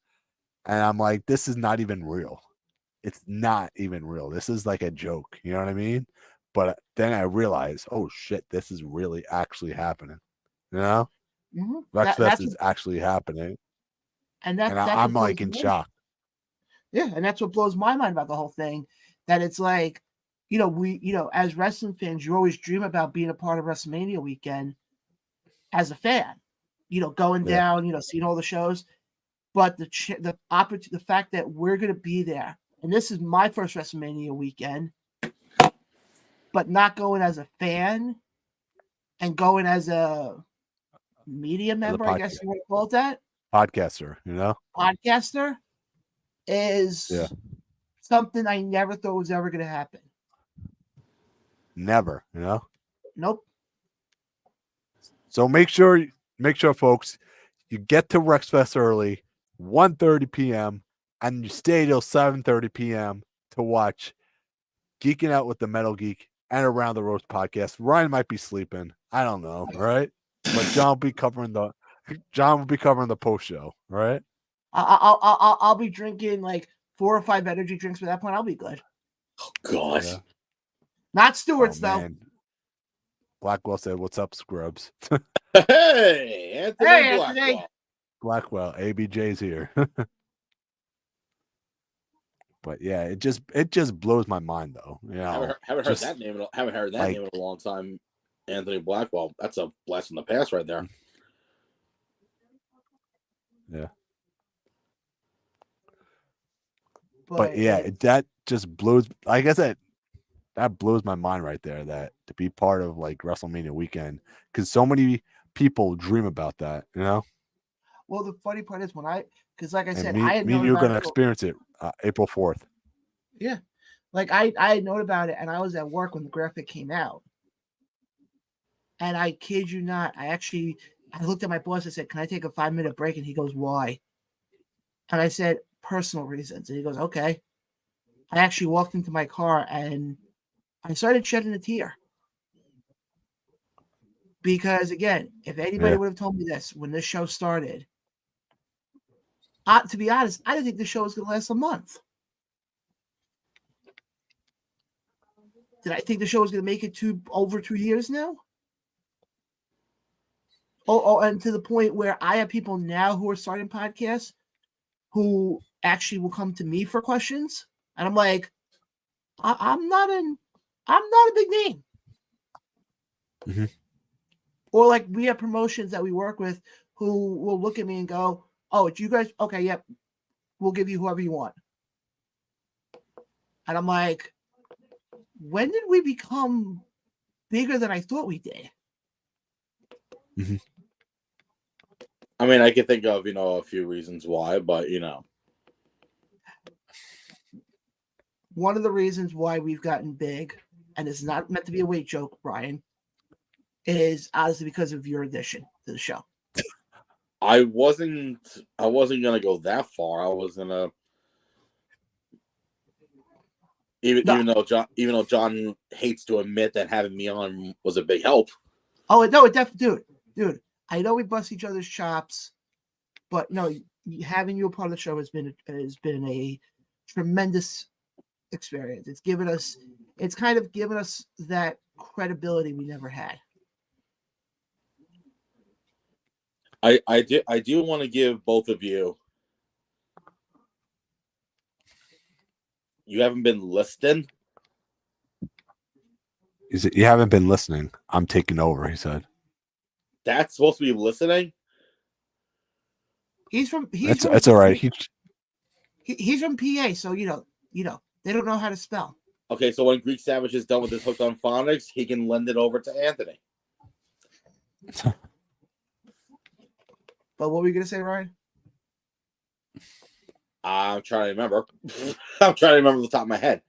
and I'm like, this is not even real. It's not even real. This is like a joke. You know what I mean? But then I realize, oh shit, this is really actually happening. You know, Rexfest is actually happening, and I'm like in shock. Yeah, and that's what blows my mind about the whole thing. That it's like, as wrestling fans, you always dream about being a part of WrestleMania weekend as a fan. Going down, seeing all the shows. But the fact that we're going to be there, and this is my first WrestleMania weekend, but not going as a fan and going as a media member, I guess you want to call it that. Podcaster, Podcaster is something I never thought was ever going to happen. Never, Nope. So make sure, folks, you get to Rexfest early, 1:30 p.m., and you stay till 7:30 p.m. to watch Geeking Out with the Metal Geek and Around the Roast podcast. Ryan might be sleeping. I don't know, right? But John will be covering the post show, right? I'll be drinking like 4 or 5 energy drinks by that point. I'll be good. Oh God. Yeah. Not Stewart's though. Man. Blackwell said, "What's up, scrubs?" Hey, Anthony Blackwell. Blackwell, ABJ's here. But yeah, it just blows my mind though. Haven't heard that name in a long time. Anthony Blackwell. That's a blast from the past right there. Yeah. But yeah, that just blows. Like I said, that blows my mind right there. That to be part of like WrestleMania weekend, because so many people dream about that. Well, the funny part is because like I said, you're going to experience it April 4th. Yeah, like I had known about it, and I was at work when the graphic came out, and I kid you not, I looked at my boss. I said, "Can I take a 5-minute break?" And he goes, "Why?" And I said, "Personal reasons." And he goes, "Okay." I actually walked into my car and I started shedding a tear. Because again, if anybody would have told me this when this show started, to be honest, I didn't think the show was going to last a month. Did I think the show was going to make it to over 2 years now? Oh, and to the point where I have people now who are starting podcasts who actually will come to me for questions, and I'm like, I'm not a big name. Mm-hmm. Or like we have promotions that we work with who will look at me and go, "Oh, it's you guys? Okay, yep. We'll give you whoever you want." And I'm like, when did we become bigger than I thought we did? Mm-hmm. I mean, I can think of, a few reasons why, but, One of the reasons why we've gotten big, and it's not meant to be a weight joke, Brian, is honestly because of your addition to the show. I wasn't gonna go that far. I was gonna even though John hates to admit that having me on was a big help. Oh no, it definitely, dude. I know we bust each other's chops, but no, having you a part of the show has been a tremendous experience. It's kind of given us that credibility we never had. I do want to give both of you. You haven't been listening. He said, "You haven't been listening. I'm taking over." He said, "That's supposed to be listening." That's all right. He's from PA, so you know they don't know how to spell. Okay, so when Greek Savage is done with his hook on phonics, he can lend it over to Anthony. But what were you gonna say, Ryan? I'm trying to remember. I'm trying to remember the top of my head.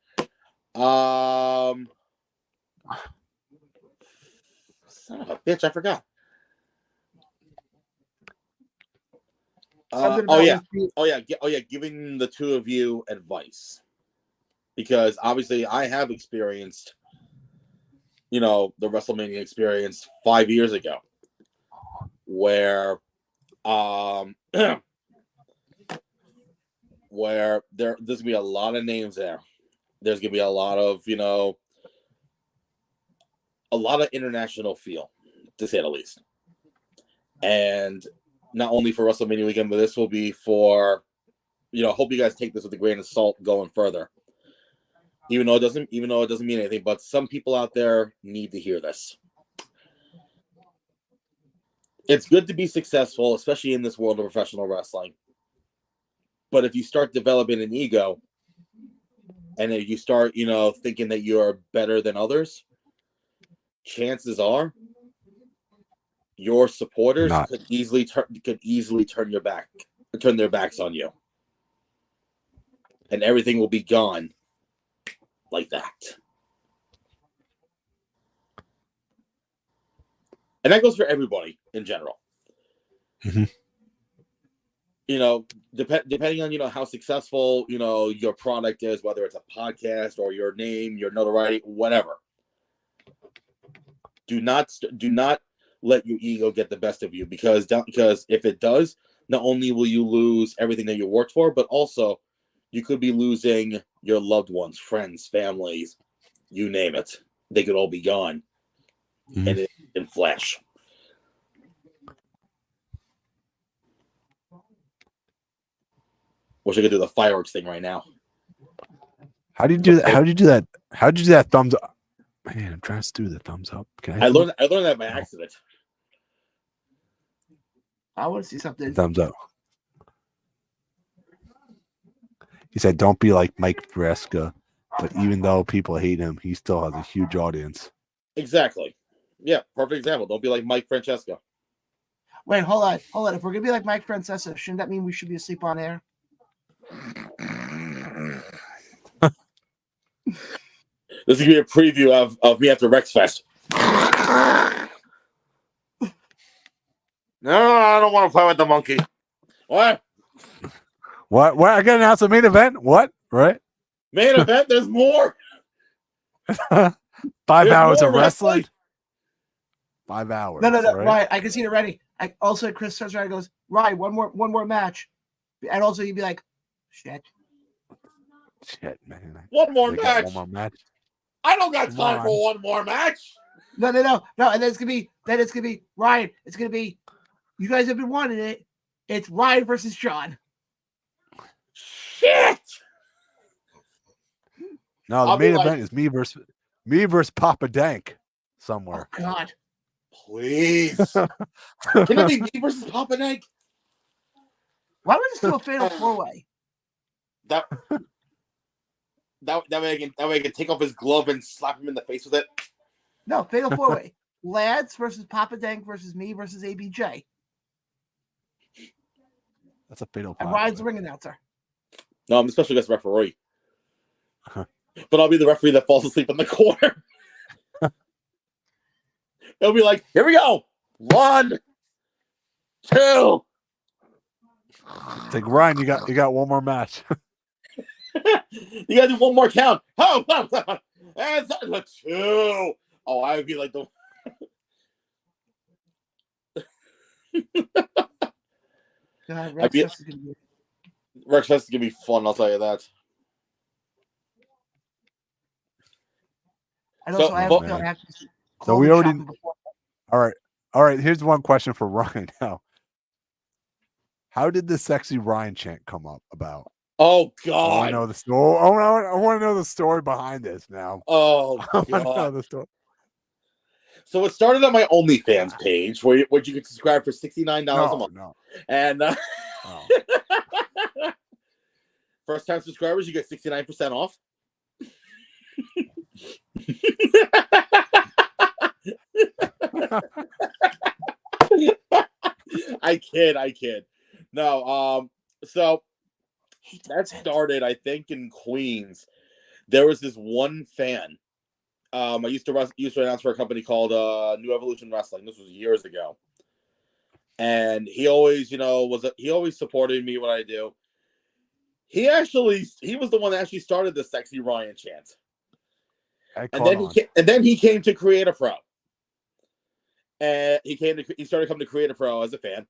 Son of a bitch, I forgot. Giving the two of you advice, because obviously I have experienced, the WrestleMania experience 5 years ago, where where there's gonna be a lot of names there. There's gonna be a lot of international feel, to say the least. And not only for WrestleMania weekend, but this will be for, hope you guys take this with a grain of salt going further. Even though it doesn't mean anything, but some people out there need to hear this. It's good to be successful, especially in this world of professional wrestling. But if you start developing an ego, and if you start, thinking that you're better than others, chances are your supporters could easily turn their backs on you, and everything will be gone like that. And that goes for everybody in general. Mm-hmm. Depending on how successful your product is, whether it's a podcast or your name, your notoriety, whatever. Do not let your ego get the best of you, because if it does, not only will you lose everything that you worked for, but also you could be losing your loved ones, friends, families, you name it. They could all be gone, and in flash. Wish I could do the fireworks thing right now. How do you do that? How did you do that? How did you do that thumbs up? Man, I'm trying to do the thumbs up. I learned that by accident. I want to see something. Thumbs up. He said, "Don't be like Mike Fresca," but even though people hate him, he still has a huge audience. Exactly. Yeah, perfect example. Don't be like Mike Francesco. Wait, hold on. If we're gonna be like Mike Francesco, shouldn't that mean we should be asleep on air? This is gonna be a preview of me after rexfest. No, I don't want to play with the monkey. What? What? I got to announce a main event? What? Right? Main event? There's more. 5 hours of wrestling. 5 hours. No, right? Ryan, I can see it already. Also, Chris turns around and goes, "Ryan, one more match," and also you'd be like, "Shit, man." One more match. One more match. I don't got time for one more match. No. And then it's gonna be Ryan. It's gonna be, you guys have been wanting it. It's Ryan versus John. Shit. No, the main event is me versus Papa Dank somewhere. Oh, God. Please. Can it be me versus Papa Dank? Why would this do a fatal 4-way? That that way I can take off his glove and slap him in the face with it. No, fatal 4-way. Lads versus Papa Dank versus me versus ABJ. That's a fatal And five. Ryan's the ring announcer. No, I'm the special guest referee. But I'll be the referee that falls asleep in the corner. It'll be like, here we go. 1, 2. It's like, Ryan, you got one more match. You gotta do one more count. Oh, and 2. Oh, I would be like the. God, Rexfest is gonna be fun. I'll tell you that. And also, I have So we already. All right. Here's one question for Ryan now. How did the sexy Ryan chant come up about? Oh I God! want to know the story. I want to know the story behind this now. Oh I want to know God! the story. So it started on my OnlyFans page, where you could subscribe for $69 a month. No. And first time subscribers, you get 69% off. I kid. No, so that started, I think, in Queens. There was this one fan. I used to announce for a company called New Evolution Wrestling. This was years ago, and he always, he always supported me when I do. He was the one that actually started the Sexy Ryan chant, and then he came to Create a Pro, and he started coming to Create a Pro as a fan,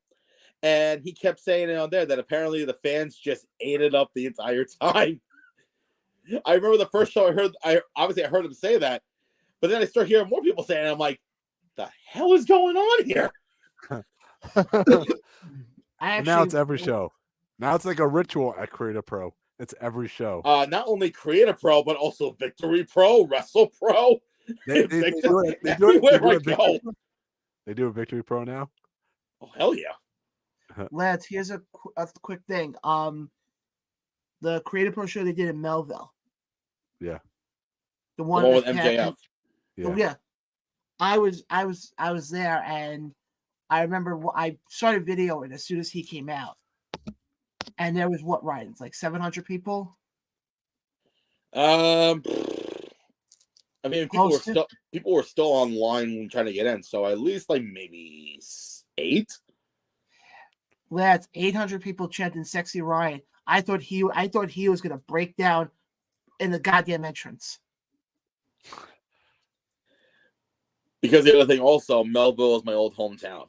and he kept saying it on there that apparently the fans just ate it up the entire time. I remember the first show I heard him say that, but then I start hearing more people saying it. I'm like, the hell is going on here? Now it's every show. Now it's like a ritual at Create a Pro. It's every show. Not only Create a Pro, but also Victory Pro, Wrestle Pro. They do it Everywhere I go. They do a Victory Pro now? Oh, hell yeah. Lads, here's a quick thing. The Creative Pro show they did in Melville. Yeah. The one with MJF. Yeah. I was there, and I remember I started videoing as soon as he came out. And there was Ryan? It's like 700 people. I mean, people were still online trying to get in, so at least like maybe 8. Lads, 800 people chanting "Sexy Ryan." I thought he was gonna break down in the goddamn entrance. Because the other thing, also, Melville is my old hometown.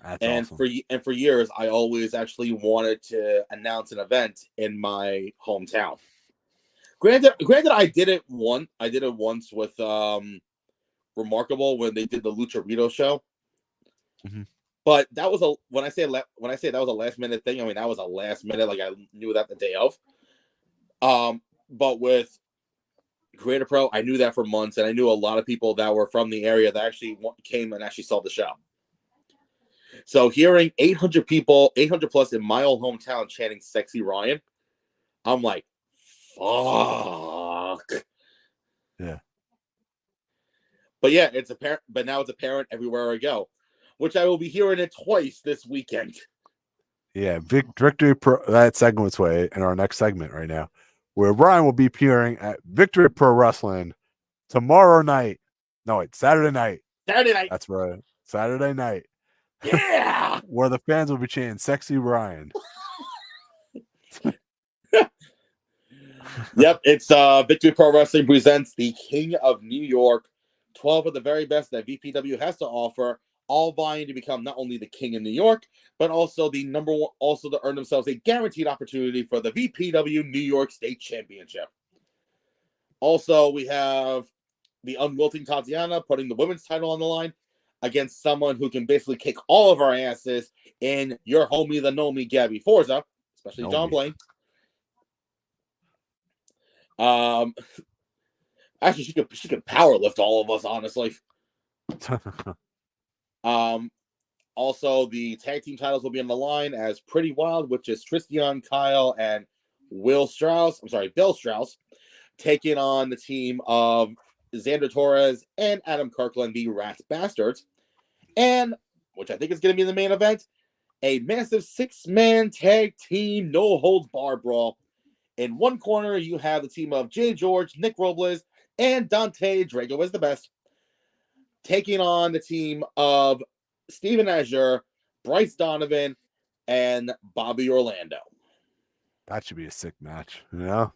That's awesome. For years, I always actually wanted to announce an event in my hometown. Granted, I did it once with Remarkable when they did the Lucharito show. Mm-hmm. But that was when I say that was a last minute thing. I mean, that was a last minute. Like I knew that the day of. But with Creator Pro, I knew that for months, and I knew a lot of people that were from the area that actually came and actually saw the show. So hearing 800 plus in my old hometown chanting "Sexy Ryan," I'm like, fuck. Yeah. But yeah, it's apparent. But now it's apparent everywhere I go, which I will be hearing it twice this weekend. Yeah, Victory Pro. That segment's way in our next segment right now, where Brian will be appearing at Victory Pro Wrestling tomorrow night. No, wait, Saturday night. Saturday night. That's right. Saturday night. Yeah. Where the fans will be chanting "Sexy Ryan." Yep, it's Victory Pro Wrestling presents the King of New York. 12 of the very best that VPW has to offer, all vying to become not only the King of New York, but also the number one, also to earn themselves a guaranteed opportunity for the VPW New York State Championship. Also, we have the unwilting Tatiana putting the women's title on the line against someone who can basically kick all of our asses in your homie, the know me, Gabby Forza, especially John Blaine. Actually, she could power lift all of us, honestly. Also, the tag team titles will be on the line as Pretty Wild, which is Tristian, Kyle, and Bill Strauss, taking on the team of Xander Torres and Adam Kirkland, the Rat Bastards. And, which I think is going to be the main event, a massive 6-man tag team no-holds-barred brawl. In one corner, you have the team of Jay George, Nick Robles, and Dante Drago is the best, taking on the team of Steven Azure, Bryce Donovan, and Bobby Orlando. That should be a sick match, you know?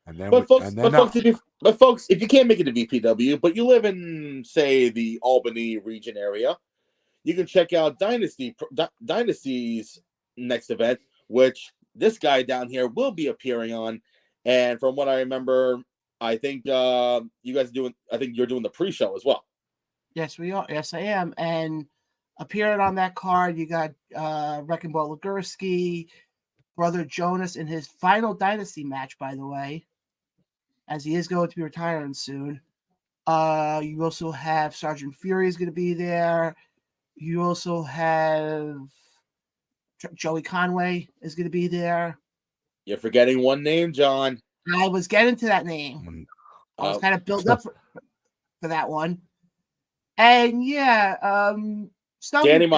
And then folks, if you can't make it to VPW, but you live in, say, the Albany region area, you can check out Dynasty's next event, which this guy down here will be appearing on. And from what I remember, I think you're doing the pre-show as well. Yes, we are. Yes, I am. And appearing on that card, you got Wrecking Ball Legursky, Brother Jonas in his final Dynasty match, by the way, as he is going to be retiring soon. You also have Sergeant Fury is going to be there. You also have Joey Conway is going to be there. You're forgetting one name, John. I was getting to that name. I was kind of built up for that one. And yeah, some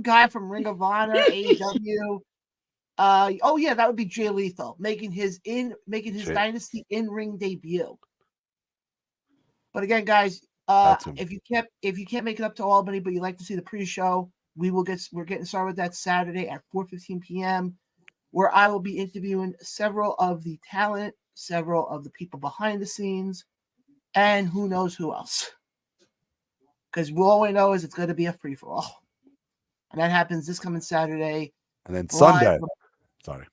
guy from Ring of Honor, AEW. That would be Jay Lethal making his Dynasty in-ring debut. But again, guys, if you can't make it up to Albany, but you like to see the pre-show, we're getting started with that Saturday at 4:15 p.m., where I will be interviewing several of the talent, several of the people behind the scenes, and who knows who else. Because all we know is it's going to be a free-for-all. And that happens this coming Saturday. And then Sunday. Sorry.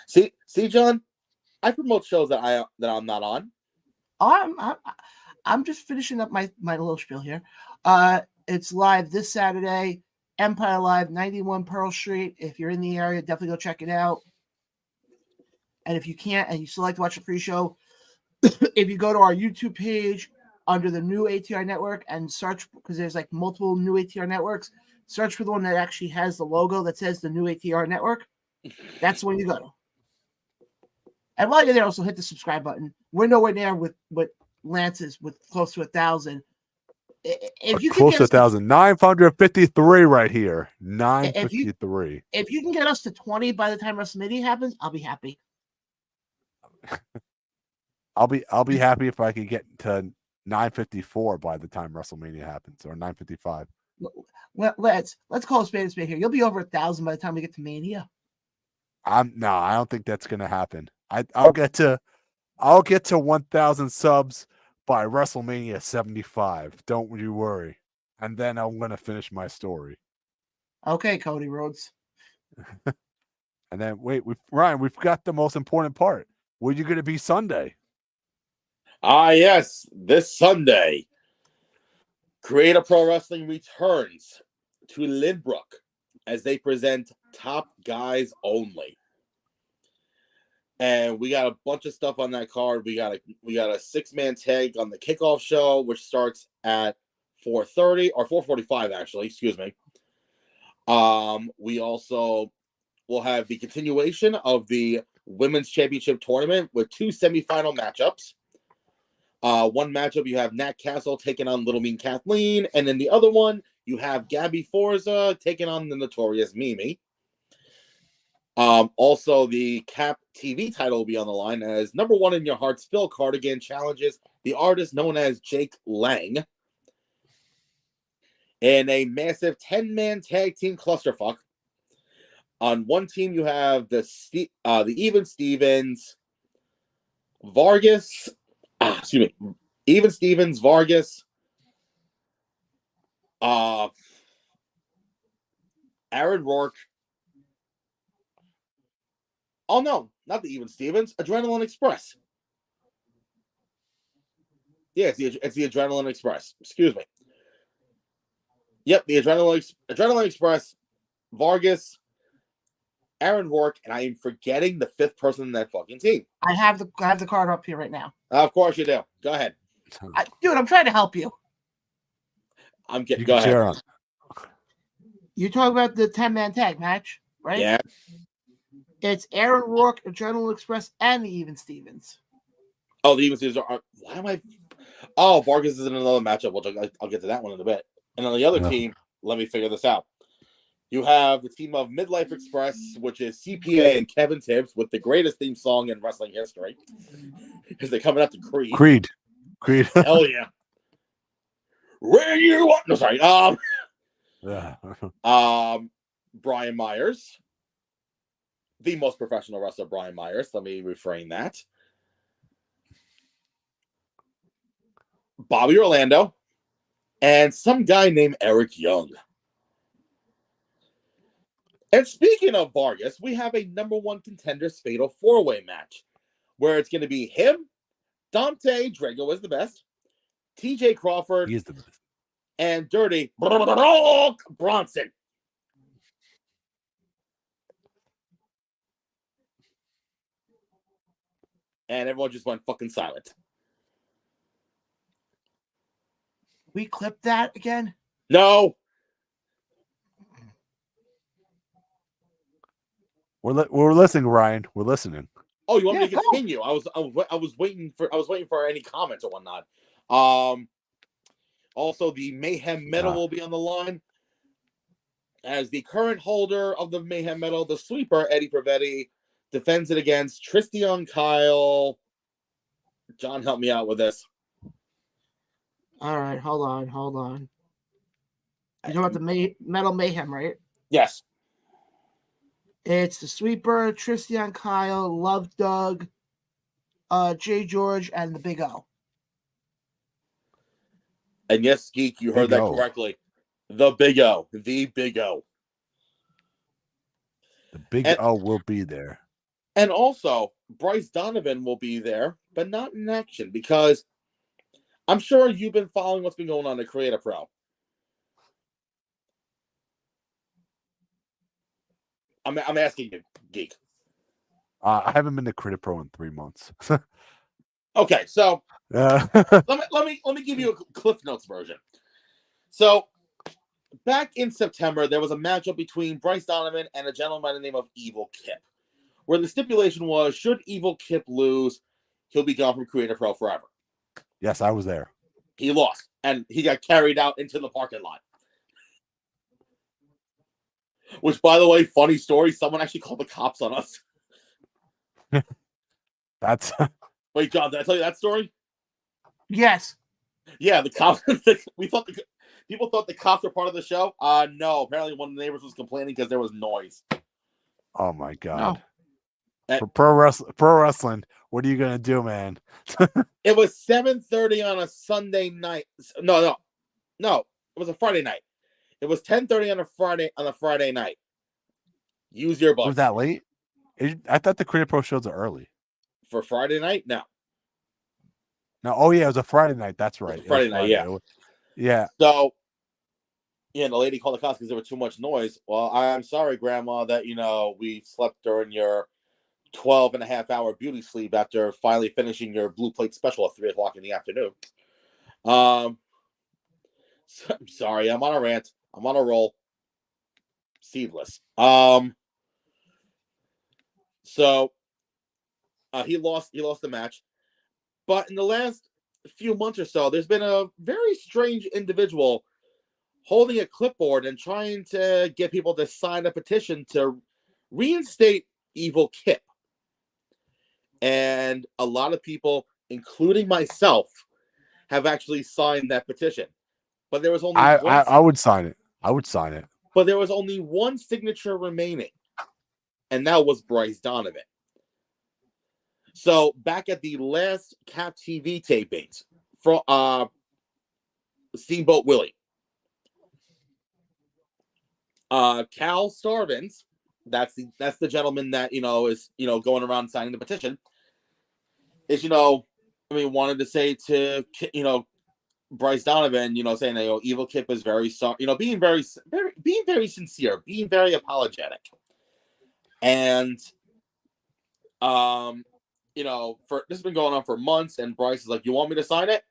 See, John, I promote shows that I'm not on. I'm just finishing up my little spiel here. It's live this Saturday, Empire Live, 91 Pearl Street. If you're in the area, definitely go check it out. And if you can't, and you still like to watch the pre-show, if you go to our YouTube page under the new ATR network and search, because there's like multiple new ATR networks, search for the one that actually has the logo that says the new ATR network. That's the one you go to. And while you're there, also hit the subscribe button. We're nowhere near with Lance's with close to 1,000. If you close to 1,000, 953 right here. 953. If you can get us to 20 by the time WrestleMania happens, I'll be happy. I'll be happy if I could get to 954 by the time WrestleMania happens, or 955. Well, let's call a spade here. You'll be over 1,000 by the time we get to Mania. I don't think that's gonna happen. I'll get to 1,000 subs by WrestleMania 75. Don't you worry. And then I'm gonna finish my story. Okay, Cody Rhodes. And then wait, Ryan, we've got the most important part. Where are you gonna be Sunday? Yes, this Sunday, Creative Pro Wrestling returns to Lynbrook as they present Top Guys Only. And we got a bunch of stuff on that card. We got a 6-man tag on the kickoff show, which starts at 4:30 or 4:45 actually. Excuse me. We also will have the continuation of the Women's Championship tournament with 2 semifinal matchups. One matchup you have Nat Castle taking on Little Mean Kathleen, and then the other one you have Gabby Forza taking on the Notorious Mimi. Also, the Cap TV title will be on the line as number 1 in your hearts, Phil Cardigan challenges the artist known as Jake Lang in a massive 10-man tag team clusterfuck. On one team, you have the Even Stevens, Vargas. Even Stevens, Vargas, Aaron Rourke. Oh no, not the Even Stevens. Adrenaline Express. Yeah, it's the Adrenaline Express. Excuse me. Yep, the Adrenaline Express, Vargas, Aaron Rourke, and I am forgetting the 5th person in that fucking team. I have the card up here right now. Of course you do. Go ahead. Dude, I'm trying to help you. I'm kidding. Go ahead. You're talking about the 10-man tag match, right? Yeah. It's Aaron Rourke, Adrenaline Express, and the Even Stevens. Oh, the Even Stevens are. Why am I? Oh, Vargas is in another matchup. I'll get to that one in a bit. And on the other team, let me figure this out. You have the team of Midlife Express, which is CPA and Kevin Tibbs, with the greatest theme song in wrestling history, because they're coming up to Creed. Creed. Hell yeah. Where you want? No, sorry. Brian Myers, the most professional wrestler, Brian Myers. Let me refrain that. Bobby Orlando, and some guy named Eric Young. And speaking of Vargas, we have a number one contenders fatal four-way match where it's going to be him, Dante Drago is the best, TJ Crawford, He is the best, and Dirty Bronson. And everyone just went fucking silent. We clipped that again? No. We're listening, Ryan. We're listening. Oh, you want me to continue? I was waiting for any comments or whatnot. Also, the Mayhem Medal will be on the line. As the current holder of the Mayhem Medal, the sweeper, Eddie Pravetti, defends it against Tristan Kyle. John, help me out with this. All right, hold on. You know about the Metal Mayhem, right? Yes. It's the sweeper, Tristan Kyle, Love Doug, Jay George, and the Big O. And yes, Geek, you heard that correctly. The Big O. The Big O. The Big O will be there. And also, Bryce Donovan will be there, but not in action, because I'm sure you've been following what's been going on at Creator Pro. I'm asking you, Geek. I haven't been to Creator Pro in 3 months. Okay, so let me give you a Cliff Notes version. So back in September, there was a matchup between Bryce Donovan and a gentleman by the name of Evil Kip, where the stipulation was, should Evil Kip lose, he'll be gone from Creator Pro forever. Yes, I was there. He lost, and he got carried out into the parking lot. Which, by the way, funny story, someone actually called the cops on us. That's... Wait, John, did I tell you that story? Yes. Yeah, the cops. People thought the cops were part of the show. No, apparently one of the neighbors was complaining because there was noise. Oh my god! No. For pro wrestling, what are you gonna do, man? It was 7:30 on a Sunday night. No, it was a Friday night. It was 10:30 on a Friday night. Use your butt. Was that late? I thought the Creator Pro shows are early. For Friday night? No. Oh yeah, it was a Friday night. That's right. Friday night, yeah. Yeah. So, the lady called the cops because there was too much noise. Well, I'm sorry, Grandma, that, we slept during your 12.5-hour beauty sleep after finally finishing your blue plate special at 3:00 in the afternoon. I'm sorry. I'm on a rant. I'm on a roll. Seedless. So he lost the match. But in the last few months or so, there's been a very strange individual holding a clipboard and trying to get people to sign a petition to reinstate Evil Kip. And a lot of people, including myself, have actually signed that petition. But there was only I would sign it. I would sign it. But there was only one signature remaining, and that was Bryce Donovan. So back at the last Cap TV tapings for Steamboat Willie, Cal Starvins, that's the gentleman that is going around signing the petition, is wanted to say to Bryce Donovan, saying that Evil Kip is very sorry, being very sincere, being very apologetic, and for this has been going on for months, and Bryce is like, "You want me to sign it?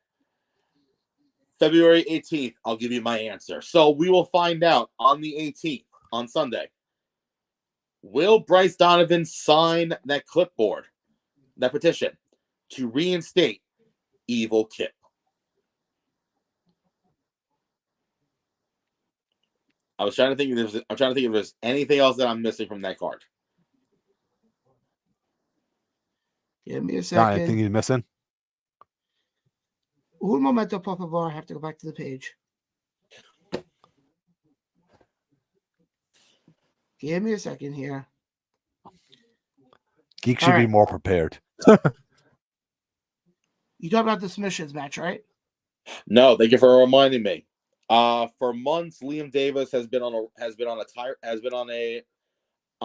February 18th, I'll give you my answer." So we will find out on the 18th, on Sunday, Will Bryce Donovan sign that clipboard, that petition, to reinstate Evil Kip? I'm trying to think if there's anything else that I'm missing from that card. Give me a Not second. anything he's missing. Un momento, por favor. I have to go back to the page. Give me a second here. Geek should be more prepared. You talk about the submissions match, right? No, thank you for reminding me. For months, Liam Davis has been on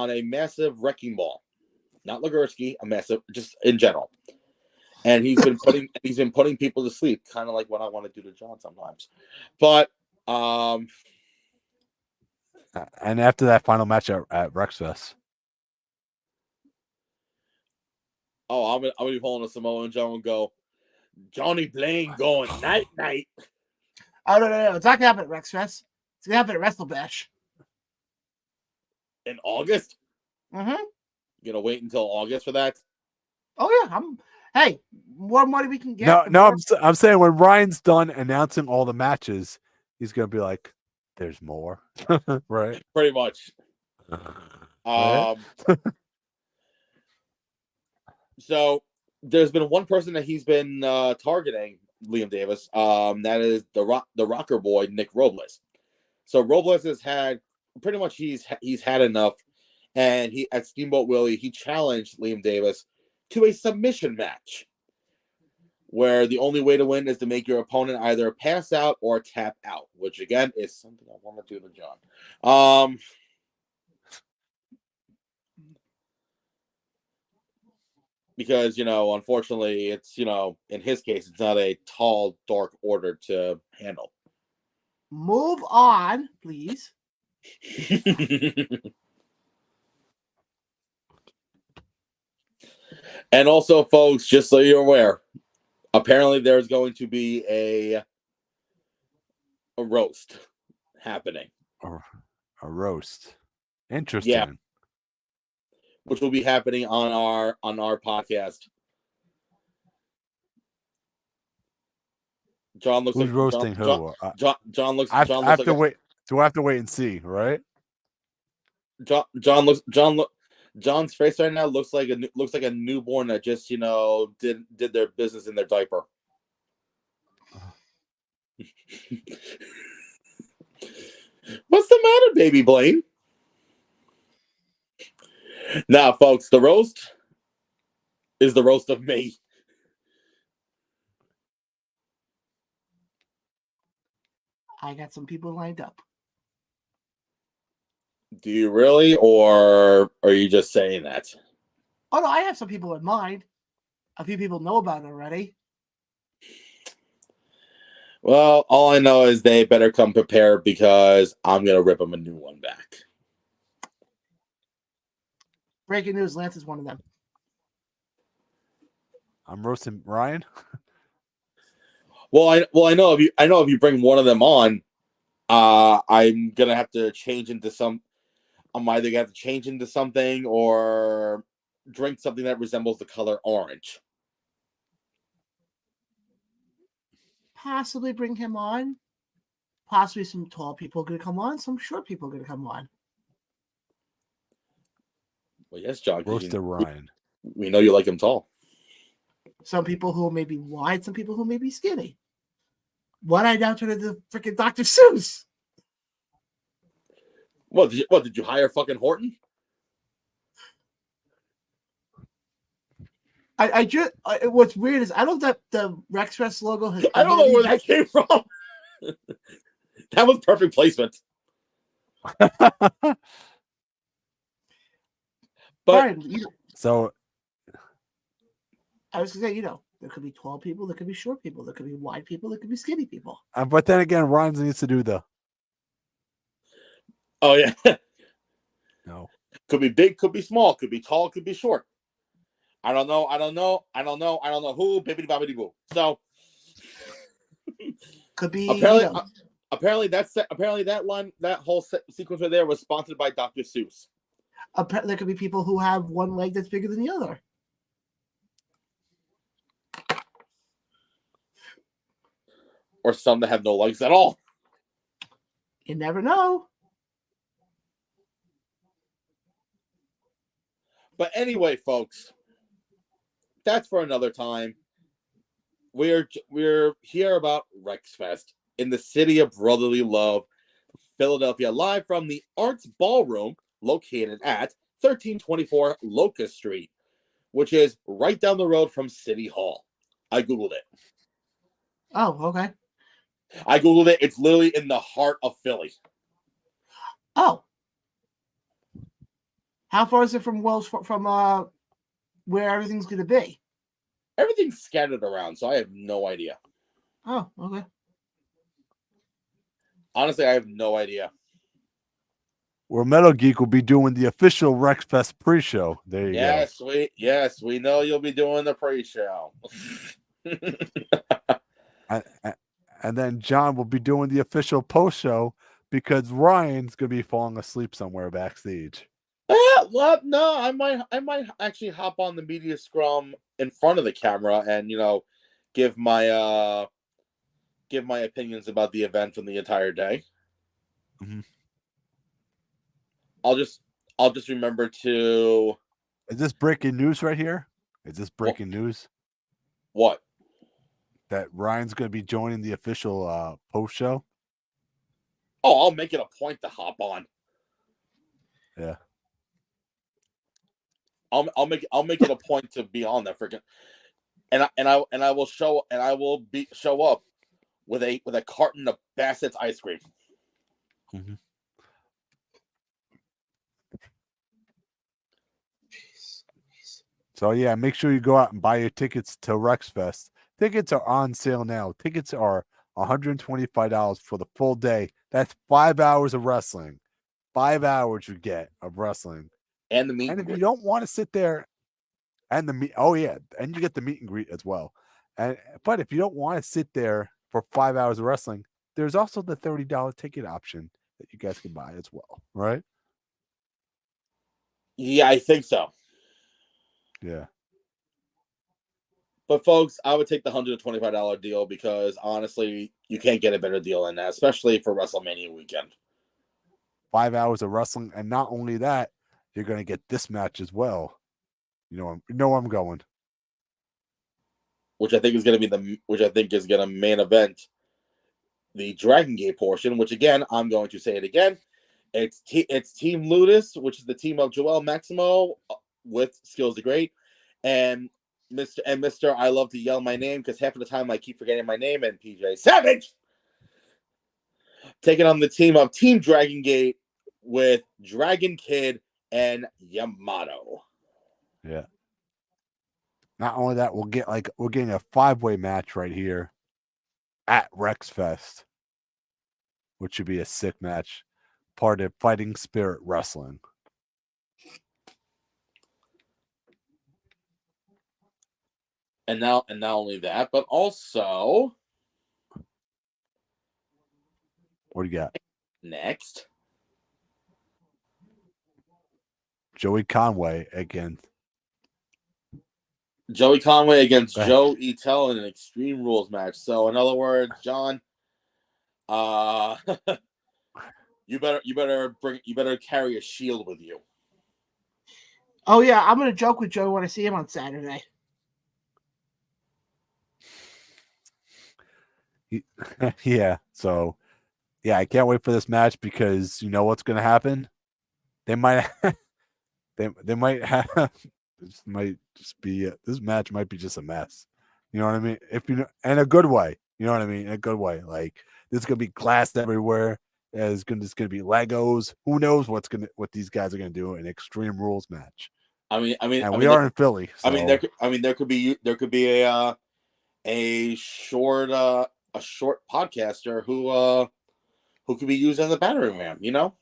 a massive wrecking ball. Not Legursky, a massive, just in general. And he's been putting people to sleep, kind of like what I want to do to John sometimes. But and after that final match at Rexfest. I'm gonna be pulling a Samoan Joe and go, Johnny Blaine going night night. Oh no! It's not gonna happen at Rexfest. It's gonna happen at Wrestle Bash In August. Mm-hmm. You gonna wait until August for that? Oh yeah, Hey, more money we can get. No, I'm saying when Ryan's done announcing all the matches, he's gonna be like, "There's more," right? Pretty much. Right? So there's been one person that he's been targeting, Liam Davis. That is the rocker boy Nick Robles. So Robles has had pretty much he's had enough, and he at Steamboat Willie he challenged Liam Davis to a submission match, where the only way to win is to make your opponent either pass out or tap out, which again is something I want to do to John. Because, unfortunately, it's, in his case, it's not a tall, dark order to handle. Move on, please. And also, folks, just so you're aware, apparently there's going to be a roast happening. A roast. Interesting. Yeah. Which will be happening on our podcast. John looks Who's like roasting who? John looks. I have to wait. Do I have to wait and see? Right? John's face right now looks like a newborn that just did their business in their diaper. What's the matter, baby Blaine? Now, folks, the roast is the roast of me. I got some people lined up. Do you really, or are you just saying that? Oh no, I have some people in mind. A few people know about it already. Well, all I know is they better come prepared because I'm gonna rip them a new one back. Breaking news: Lance is one of them. I'm roasting Ryan. Well, I know if you bring one of them on, I'm gonna have to change into some. I'm either gonna have to change into something or drink something that resembles the color orange. Possibly bring him on. Possibly some tall people are gonna come on. Some short people are gonna come on. Well, yes, John. Roaster Ryan. We know you like him tall. Some people who may be wide. Some people who may be skinny. One eye down to the freaking Dr. Seuss. What did you hire fucking Horton? What's weird is I don't know if the Rexfest logo has. I don't know where that came from. That was perfect placement. But Brian, so I was gonna say, there could be tall people, there could be short people, there could be wide people, there could be skinny people. but then again, Ryan needs to do the. Oh yeah. No. Could be big, could be small, could be tall, could be short. I don't know who, bibbidi bobbidi boo. So could be apparently that line, that whole sequence right there was sponsored by Dr. Seuss. there could be people who have one leg that's bigger than the other. Or some that have no legs at all. You never know. But anyway, folks, that's for another time. We're here about Rexfest in the city of brotherly love, Philadelphia, live from the Arts Ballroom located at 1324 Locust Street, which is right down the road from City Hall. I Googled it. Oh, okay. I Googled it. It's literally in the heart of Philly. Oh. How far is it from where everything's going to be? Everything's scattered around, so I have no idea. Oh, okay. Honestly, I have no idea. Where Metal Geek will be doing the official Rexfest pre-show. There you go. Yes, we know you'll be doing the pre-show. And then John will be doing the official post-show because Ryan's going to be falling asleep somewhere backstage. Well, no, I might actually hop on the media scrum in front of the camera and give my opinions about the event from the entire day. Mm-hmm. I'll just remember to. Is this breaking news right here? Is this breaking news? What? That Ryan's going to be joining the official post show? Oh, I'll make it a point to hop on. Yeah. I'll make it a point to be on that freaking, and I will show up with a carton of Bassett's ice cream. Mm-hmm. So yeah, make sure you go out and buy your tickets to Rexfest. Tickets are on sale now. Tickets are $125 for the full day. That's 5 hours of wrestling. 5 hours you get of wrestling. And the meet and and if you greet. don't want to sit there and and you get the meet and greet as well. But if you don't want to sit there for 5 hours of wrestling, there's also the $30 ticket option that you guys can buy as well, right? Yeah, I think so. Yeah. But folks, I would take the $125 deal because honestly, you can't get a better deal than that, especially for WrestleMania weekend. 5 hours of wrestling, and not only that, you're going to get this match as well. You know where I'm going. Which I think is going to main event the Dragon Gate portion. Which again, I'm going to say it again. It's Team Ludus, which is the team of Joel Maximo with Skills the Great, and Mr. I love to yell my name because half of the time I keep forgetting my name, and PJ Savage taking on the team of Team Dragon Gate with Dragon Kid and Yamato. Yeah. Not only that, we're getting a 5-way match right here at Rexfest, which should be a sick match, part of Fighting Spirit Wrestling. And not only that, but also, what do you got next? Joey Conway against Joey Conway against Joe Etel in an Extreme Rules match. So, in other words, John, you better carry a shield with you. Oh yeah, I'm gonna joke with Joe when I see him on Saturday. Yeah. So, yeah, I can't wait for this match because you know what's going to happen. They might, they might have. This might just be this match might be just a mess. You know what I mean? If you know, in a good way. You know what I mean? In a good way. Like there's gonna be glass everywhere. There's gonna be Legos. Who knows what these guys are gonna do in Extreme Rules match? We are in Philly. So. There could be a short podcaster who could be used as a battering ram. You know?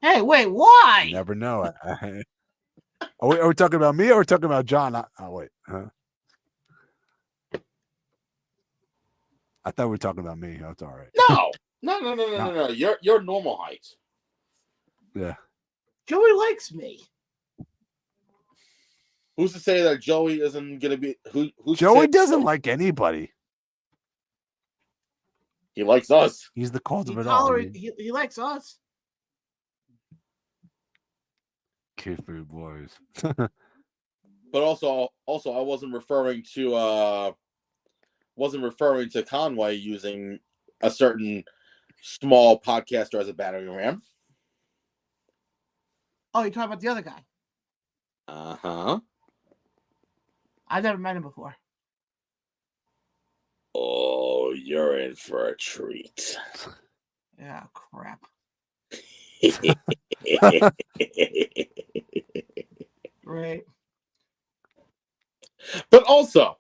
Hey, wait, why? You never know. Are we talking about me or are we talking about John? Wait. Huh? I thought we were talking about me. That's all right. No. You're normal height. Yeah. Joey likes me. Who's to say that Joey isn't gonna be? Who's Joey doesn't like anybody. He likes us. He's the cause He of it all. he likes us. Kid food boys. But also, I wasn't referring to Conway using a certain small podcaster as a battering ram. Oh, you're talking about the other guy. Uh-huh. I've never met him before. Oh, you're in for a treat. Yeah, crap. Right. But also,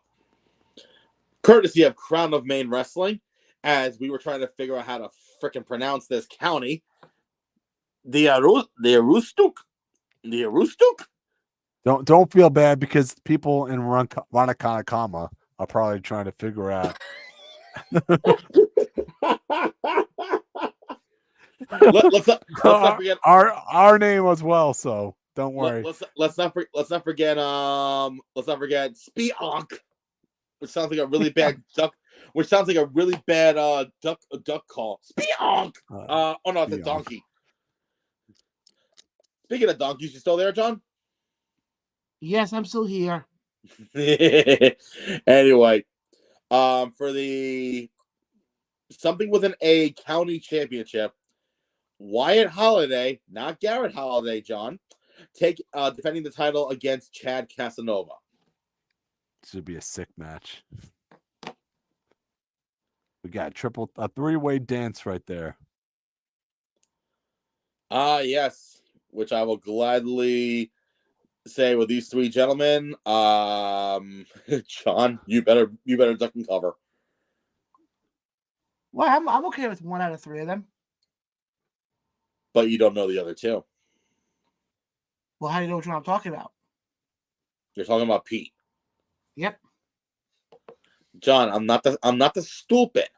courtesy of Crown of Maine Wrestling, as we were trying to figure out how to frickin' pronounce this county, the Aroostook. Don't feel bad because people in Ranakanakama are probably trying to figure out. let's not forget our name as well. So don't worry. Let's not forget Speonk, which sounds like a really bad duck. Which sounds like a really bad duck call. Speonk. Oh no, it's a donkey. Speaking of donkeys, you still there, John? Yes, I'm still here. Anyway, for the something with an A county championship, Wyatt Holiday, not Garrett Holiday, John, defending the title against Chad Casanova. This would be a sick match. We got a three-way dance right there. Yes, which I will gladly say with these three gentlemen. John, you better duck and cover. Well, I'm okay with 1 out of 3 of them. But you don't know the other two. Well, how do you know which one I'm talking about? You're talking about Pete. Yep. John, I'm not the stupid.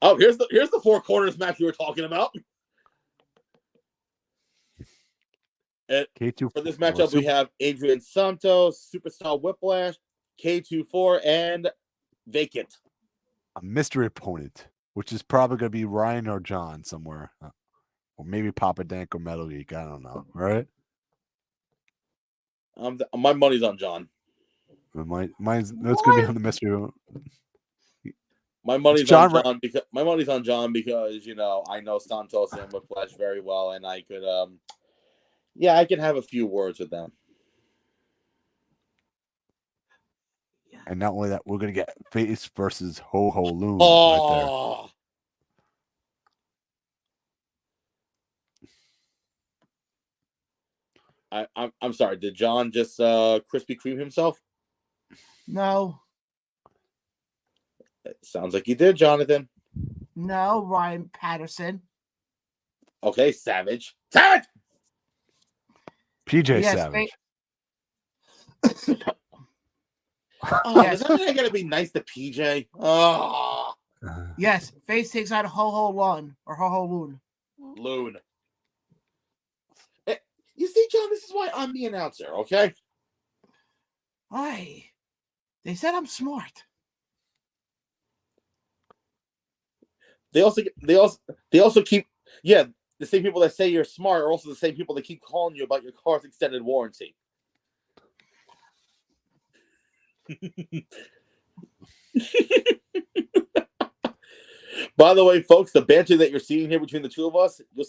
Oh, here's the four corners match you were talking about. And for this matchup, we have Adrian Santos, Superstar Whiplash, K24, and Vacant. A mystery opponent, which is probably going to be Ryan or John somewhere. Or maybe Papa Dank or Metal Geek. I don't know. Right? My money's on John. Mine's that's going to be on the mystery. My money's on John because I know Santos and Whiplash very well, and I could I can have a few words with them. And not only that, we're gonna get Face versus Ho Ho Loon right there. I'm sorry. Did John just Krispy Kreme himself? No. It sounds like you did, Jonathan. No, Ryan Patterson. Okay, Savage. PJ Savage. Does that mean I gotta be nice to PJ? Oh. Yes, Face takes out Ho Ho Lun or Ho Ho Loon. Loon. You see, John, this is why I'm the announcer, okay? Why? They said I'm smart. They also keep the same people that say you're smart are also the same people that keep calling you about your car's extended warranty. By the way, folks, the banter that you're seeing here between the two of us, you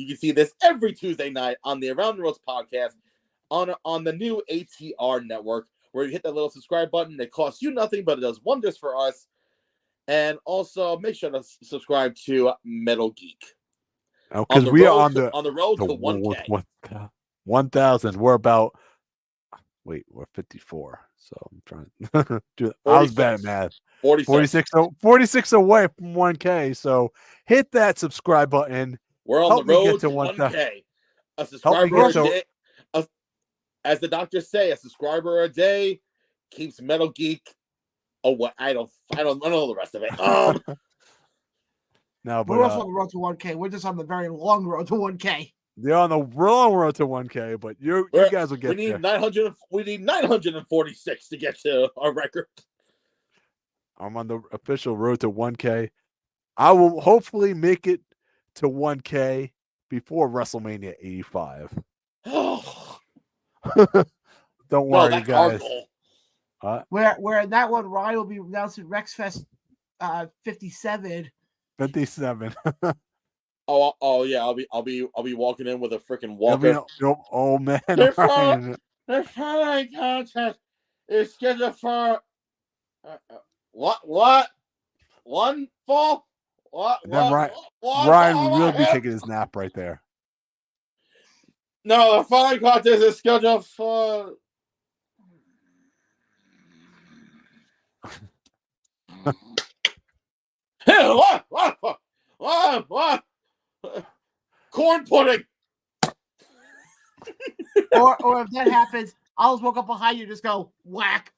can see this every Tuesday night on the Around the Roads podcast on the new ATR network, where you hit that little subscribe button. It costs you nothing, but it does wonders for us. And also make sure to subscribe to Metal Geek. Because we are on the road to 1K. 1,000. We're about. We're 54. So I'm trying to do it. I was bad at math. 46 away from 1K. So hit that subscribe button. We're on the road to 1K. A subscriber a day. As the doctors say, a subscriber a day keeps Metal Geek. Oh, what? I don't know the rest of it. No, We're also but on the road to 1K. We're just on the very long road to 1K. they're on the long road to 1K. But you guys will get there. 900. We need 946 to get to our record. I'm on the official road to 1K. I will hopefully make it to 1K before WrestleMania 85. Oh, Don't no, worry, that's guys. our goal. Where in that one, Ryan will be announcing Rexfest 57. 57. Oh yeah, I'll be walking in with a freaking It'll walker. be, oh man, The Ryan. following contest is scheduled for what? One fall? And then Ryan will be taking his nap right there. No, the following contest is scheduled for. What? Corn pudding. or if that happens, I'll just walk up behind you and just go whack.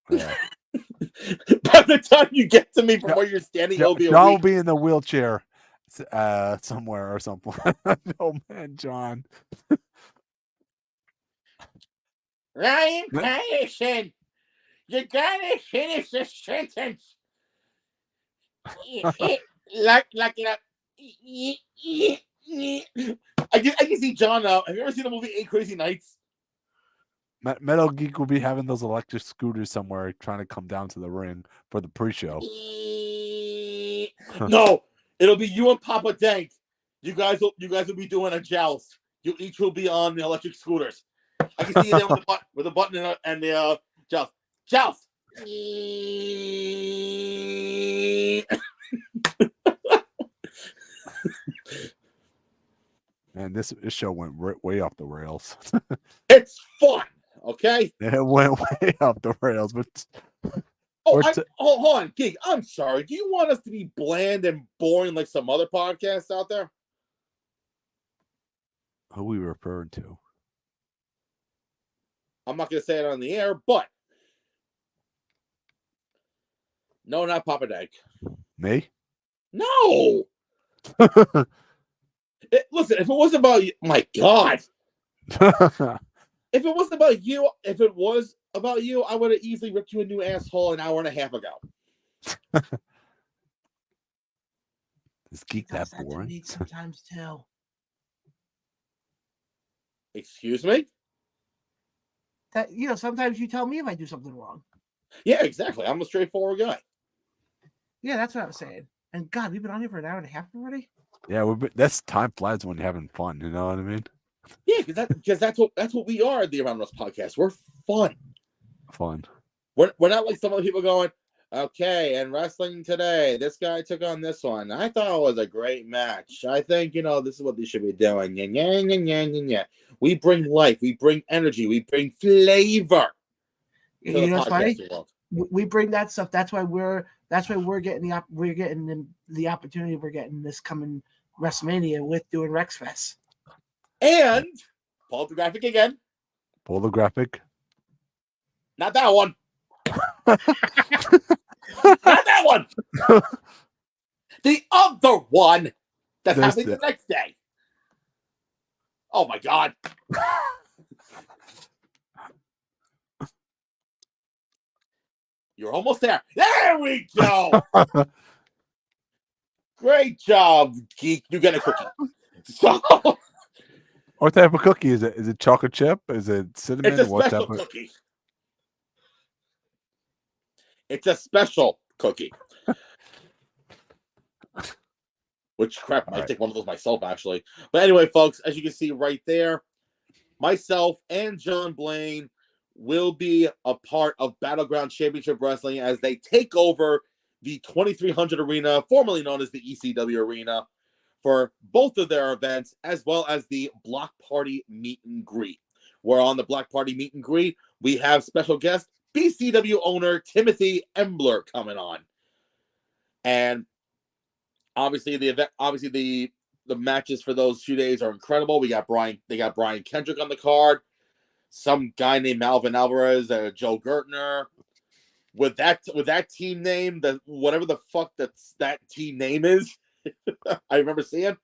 Yeah. By the time you get to me from where you're standing, it'll be a John week. will be in the wheelchair somewhere or something. Oh man, John. Ryan Patterson, you gotta finish the sentence. Like I can see John now. Have you ever seen the movie 8 Crazy Nights? Metal Geek will be having those electric scooters somewhere trying to come down to the ring for the pre-show. No, it'll be you and Papa Dank. You guys will be doing a joust. You each will be on the electric scooters. I can see you there with the button and the joust. Joust. And this show went way off the rails. It's fun, okay? It went way off the rails, but hold on, Geek. I'm sorry. Do you want us to be bland and boring like some other podcasts out there? who are we referring to? I'm not going to say it on the air, but no, not Papa Dank. Me? No. Listen, if it wasn't about you, my God. If it wasn't about you, I would have easily ripped you a new asshole an hour and a half ago. Is Geek that boring? Sometimes too. Excuse me? That sometimes you tell me if I do something wrong. Yeah, exactly. I'm a straightforward guy. Yeah, that's what I was saying. And God, we've been on here for an hour and a half already. Yeah, that's time flies when you're having fun. You know what I mean? Yeah, because that's what we are at the Around Us podcast. We're fun. Fun. We're not like some other people going, okay, and wrestling today, this guy took on this one. I thought it was a great match. I think, this is what they should be doing. Yeah. We bring life, we bring energy, we bring flavor to the podcasting world. We bring that stuff. That's why we're getting the opportunity we're getting this coming WrestleMania with doing Rexfest. And pull the graphic again. Pull the graphic. Not that one. Not that one. The other one that's happening the next day. Oh my God. You're almost there. There we go. Great job, Geek. You get a cookie. So, what type of cookie is it? Is it chocolate chip? Is it cinnamon? It's a special cookie. It's a special cookie. Which crap, I might take one of those myself, actually. But anyway, folks, as you can see right there, myself and John Blaine will be a part of Battleground Championship Wrestling as they take over the 2300 Arena, formerly known as the ECW Arena, for both of their events, as well as the Block Party Meet and Greet. Where on the Block Party Meet and Greet, we have special guest BCW owner Timothy Embler coming on. And obviously the matches for those 2 days are incredible. They got Brian Kendrick on the card, some guy named Malvin Alvarez, Joe Gertner. With that team name, whatever the fuck that team name is, I remember seeing.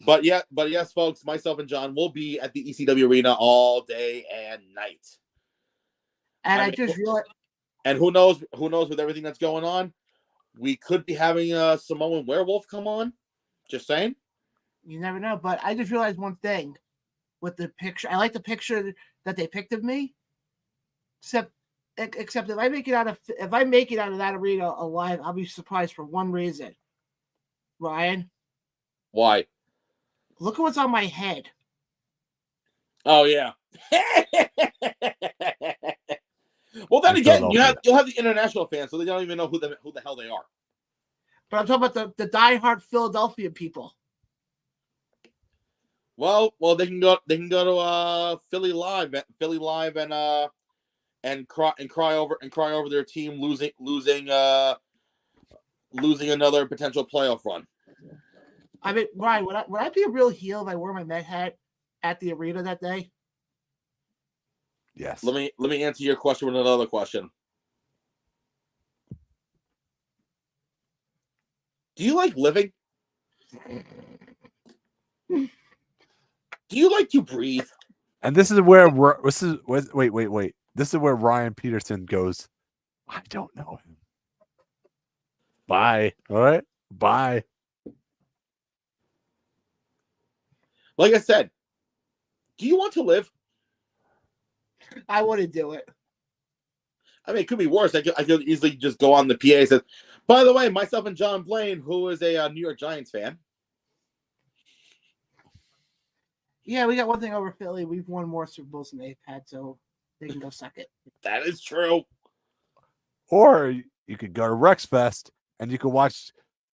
But yes, folks, myself and John will be at the ECW arena all day and night. And I just realized. And who knows with everything that's going on, we could be having a Samoan werewolf come on. Just saying. You never know, but I just realized one thing with the picture. I like the picture that they picked of me. Except if I make it out of that arena alive, I'll be surprised for one reason. Ryan, why? Look at what's on my head. Oh yeah. Well, then again, you'll have the international fans, so they don't even know who the hell they are. But I'm talking about the diehard Philadelphia people. Well, they can go to Philly Live and cry over their team losing another potential playoff run. I mean, Ryan, would I be a real heel if I wore my Met hat at the arena that day? Yes. Let me answer your question with another question. Do you like living? Do you like to breathe? And this is where wait. This is where Ryan Peterson goes, I don't know him. Bye. All right. Bye. Like I said, do you want to live? I wouldn't do it. I mean, it could be worse. I could easily just go on the PA and say, by the way, myself and John Blaine, who is a New York Giants fan. Yeah, we got one thing over Philly. We've won more Super Bowls than they've had, so they can go suck it. That is true. Or you could go to Rexfest and you could watch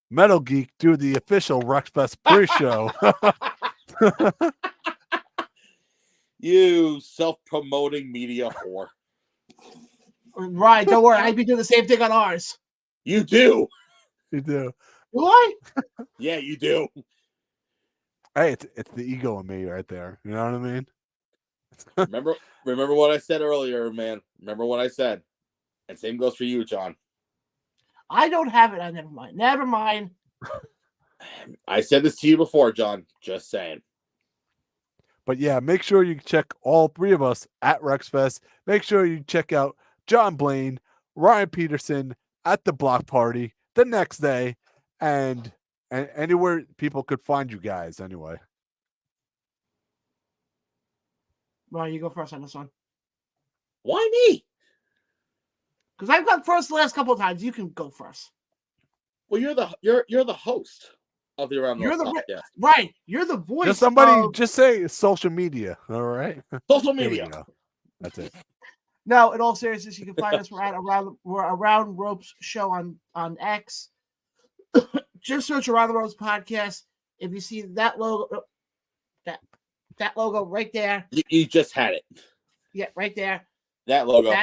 Metal Geek do the official Rexfest pre-show. You self-promoting media whore. Right, don't worry. I'd be doing the same thing on ours. You do. You do. Do I? Yeah, you do. Hey, it's the ego in me right there. You know what I mean? Remember what I said earlier, man. Remember what I said. And same goes for you, John. I don't have it. Never mind. Never mind. I said this to you before, John. Just saying. But yeah, make sure you check all three of us at Rexfest. Make sure you check out John Blaine, Ryan Peterson at the block party the next day, and anywhere people could find you guys anyway. Ryan, you go first on this one. Why me? Because I've gone first the last couple of times. You can go first. Well, you're the host of the Around the Podcast. Right. You're the voice. Just say social media. All right. Social media. That's it. No, in all seriousness, you can find us. We're Around Ropes Show on X. Just search Around the Ropes Podcast. If you see that logo, that logo right there. You just had it. Yeah, right there. That logo.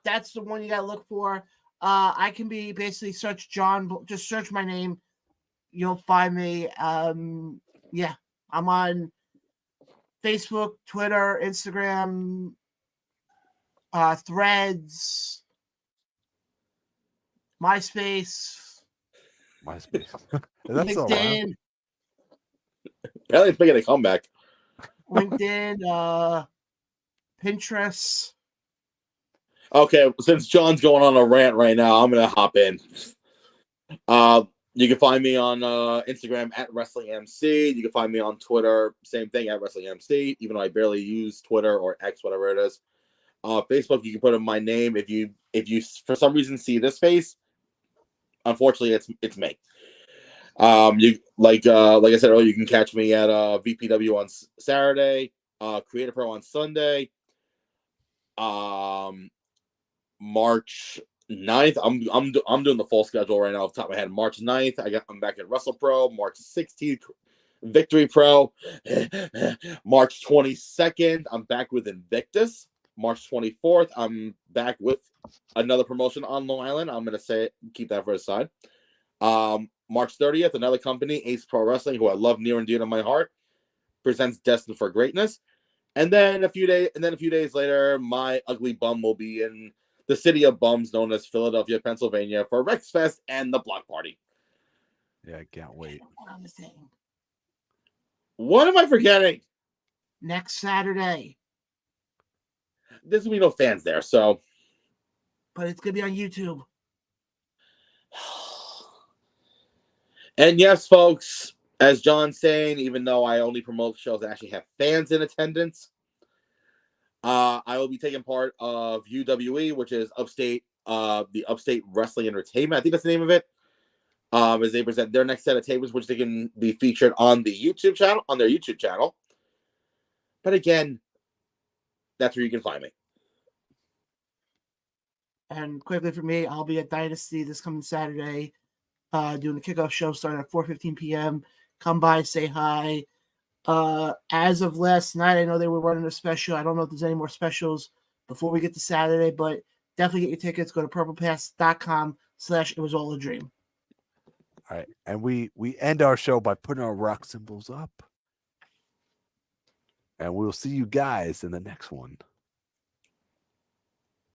That's the one you gotta look for. I can be basically search John. Just search my name. You'll find me. Yeah, I'm on Facebook, Twitter, Instagram, Threads, MySpace. LinkedIn. Apparently, it's making a comeback. LinkedIn, Pinterest. Okay, since John's going on a rant right now, I'm gonna hop in. You can find me on Instagram at WrestlingMC. You can find me on Twitter, same thing at WrestlingMC, even though I barely use Twitter or X, whatever it is. Facebook, you can put in my name. If you for some reason see this face, unfortunately, it's me. You like I said earlier, you can catch me at VPW on Saturday, Creative Pro on Sunday. March 9th, I'm doing the full schedule right now off the top of my head. March 9th, I'm back at WrestlePro. March 16th, Victory Pro. March 22nd, I'm back with Invictus. March 24th, I'm back with another promotion on Long Island. I'm gonna keep that for a side. March 30th, another company, Ace Pro Wrestling, who I love near and dear to my heart, presents Destined for Greatness. And then a few days later, my ugly bum will be in the city of bums known as Philadelphia, Pennsylvania for Rexfest and the Block Party. Yeah, I can't wait. On the thing. What am I forgetting? Next Saturday, There's gonna be no fans there, so. but it's gonna be on YouTube. And yes, folks, as John's saying, even though I only promote shows that actually have fans in attendance, I will be taking part of UWE, which is the Upstate Wrestling Entertainment. I think that's the name of it. As they present their next set of tables, which they can be featured on the YouTube channel, on their YouTube channel. But again, that's where you can find me. And quickly for me, I'll be at Dynasty this coming Saturday, doing the kickoff show starting at 4:15 p.m. Come by, say hi. As of last night, I know they were running a special. I don't know if there's any more specials before we get to Saturday, but definitely get your tickets. Go to purplepass.com/itwasallladream. All right. And we end our show by putting our rock symbols up. And we'll see you guys in the next one.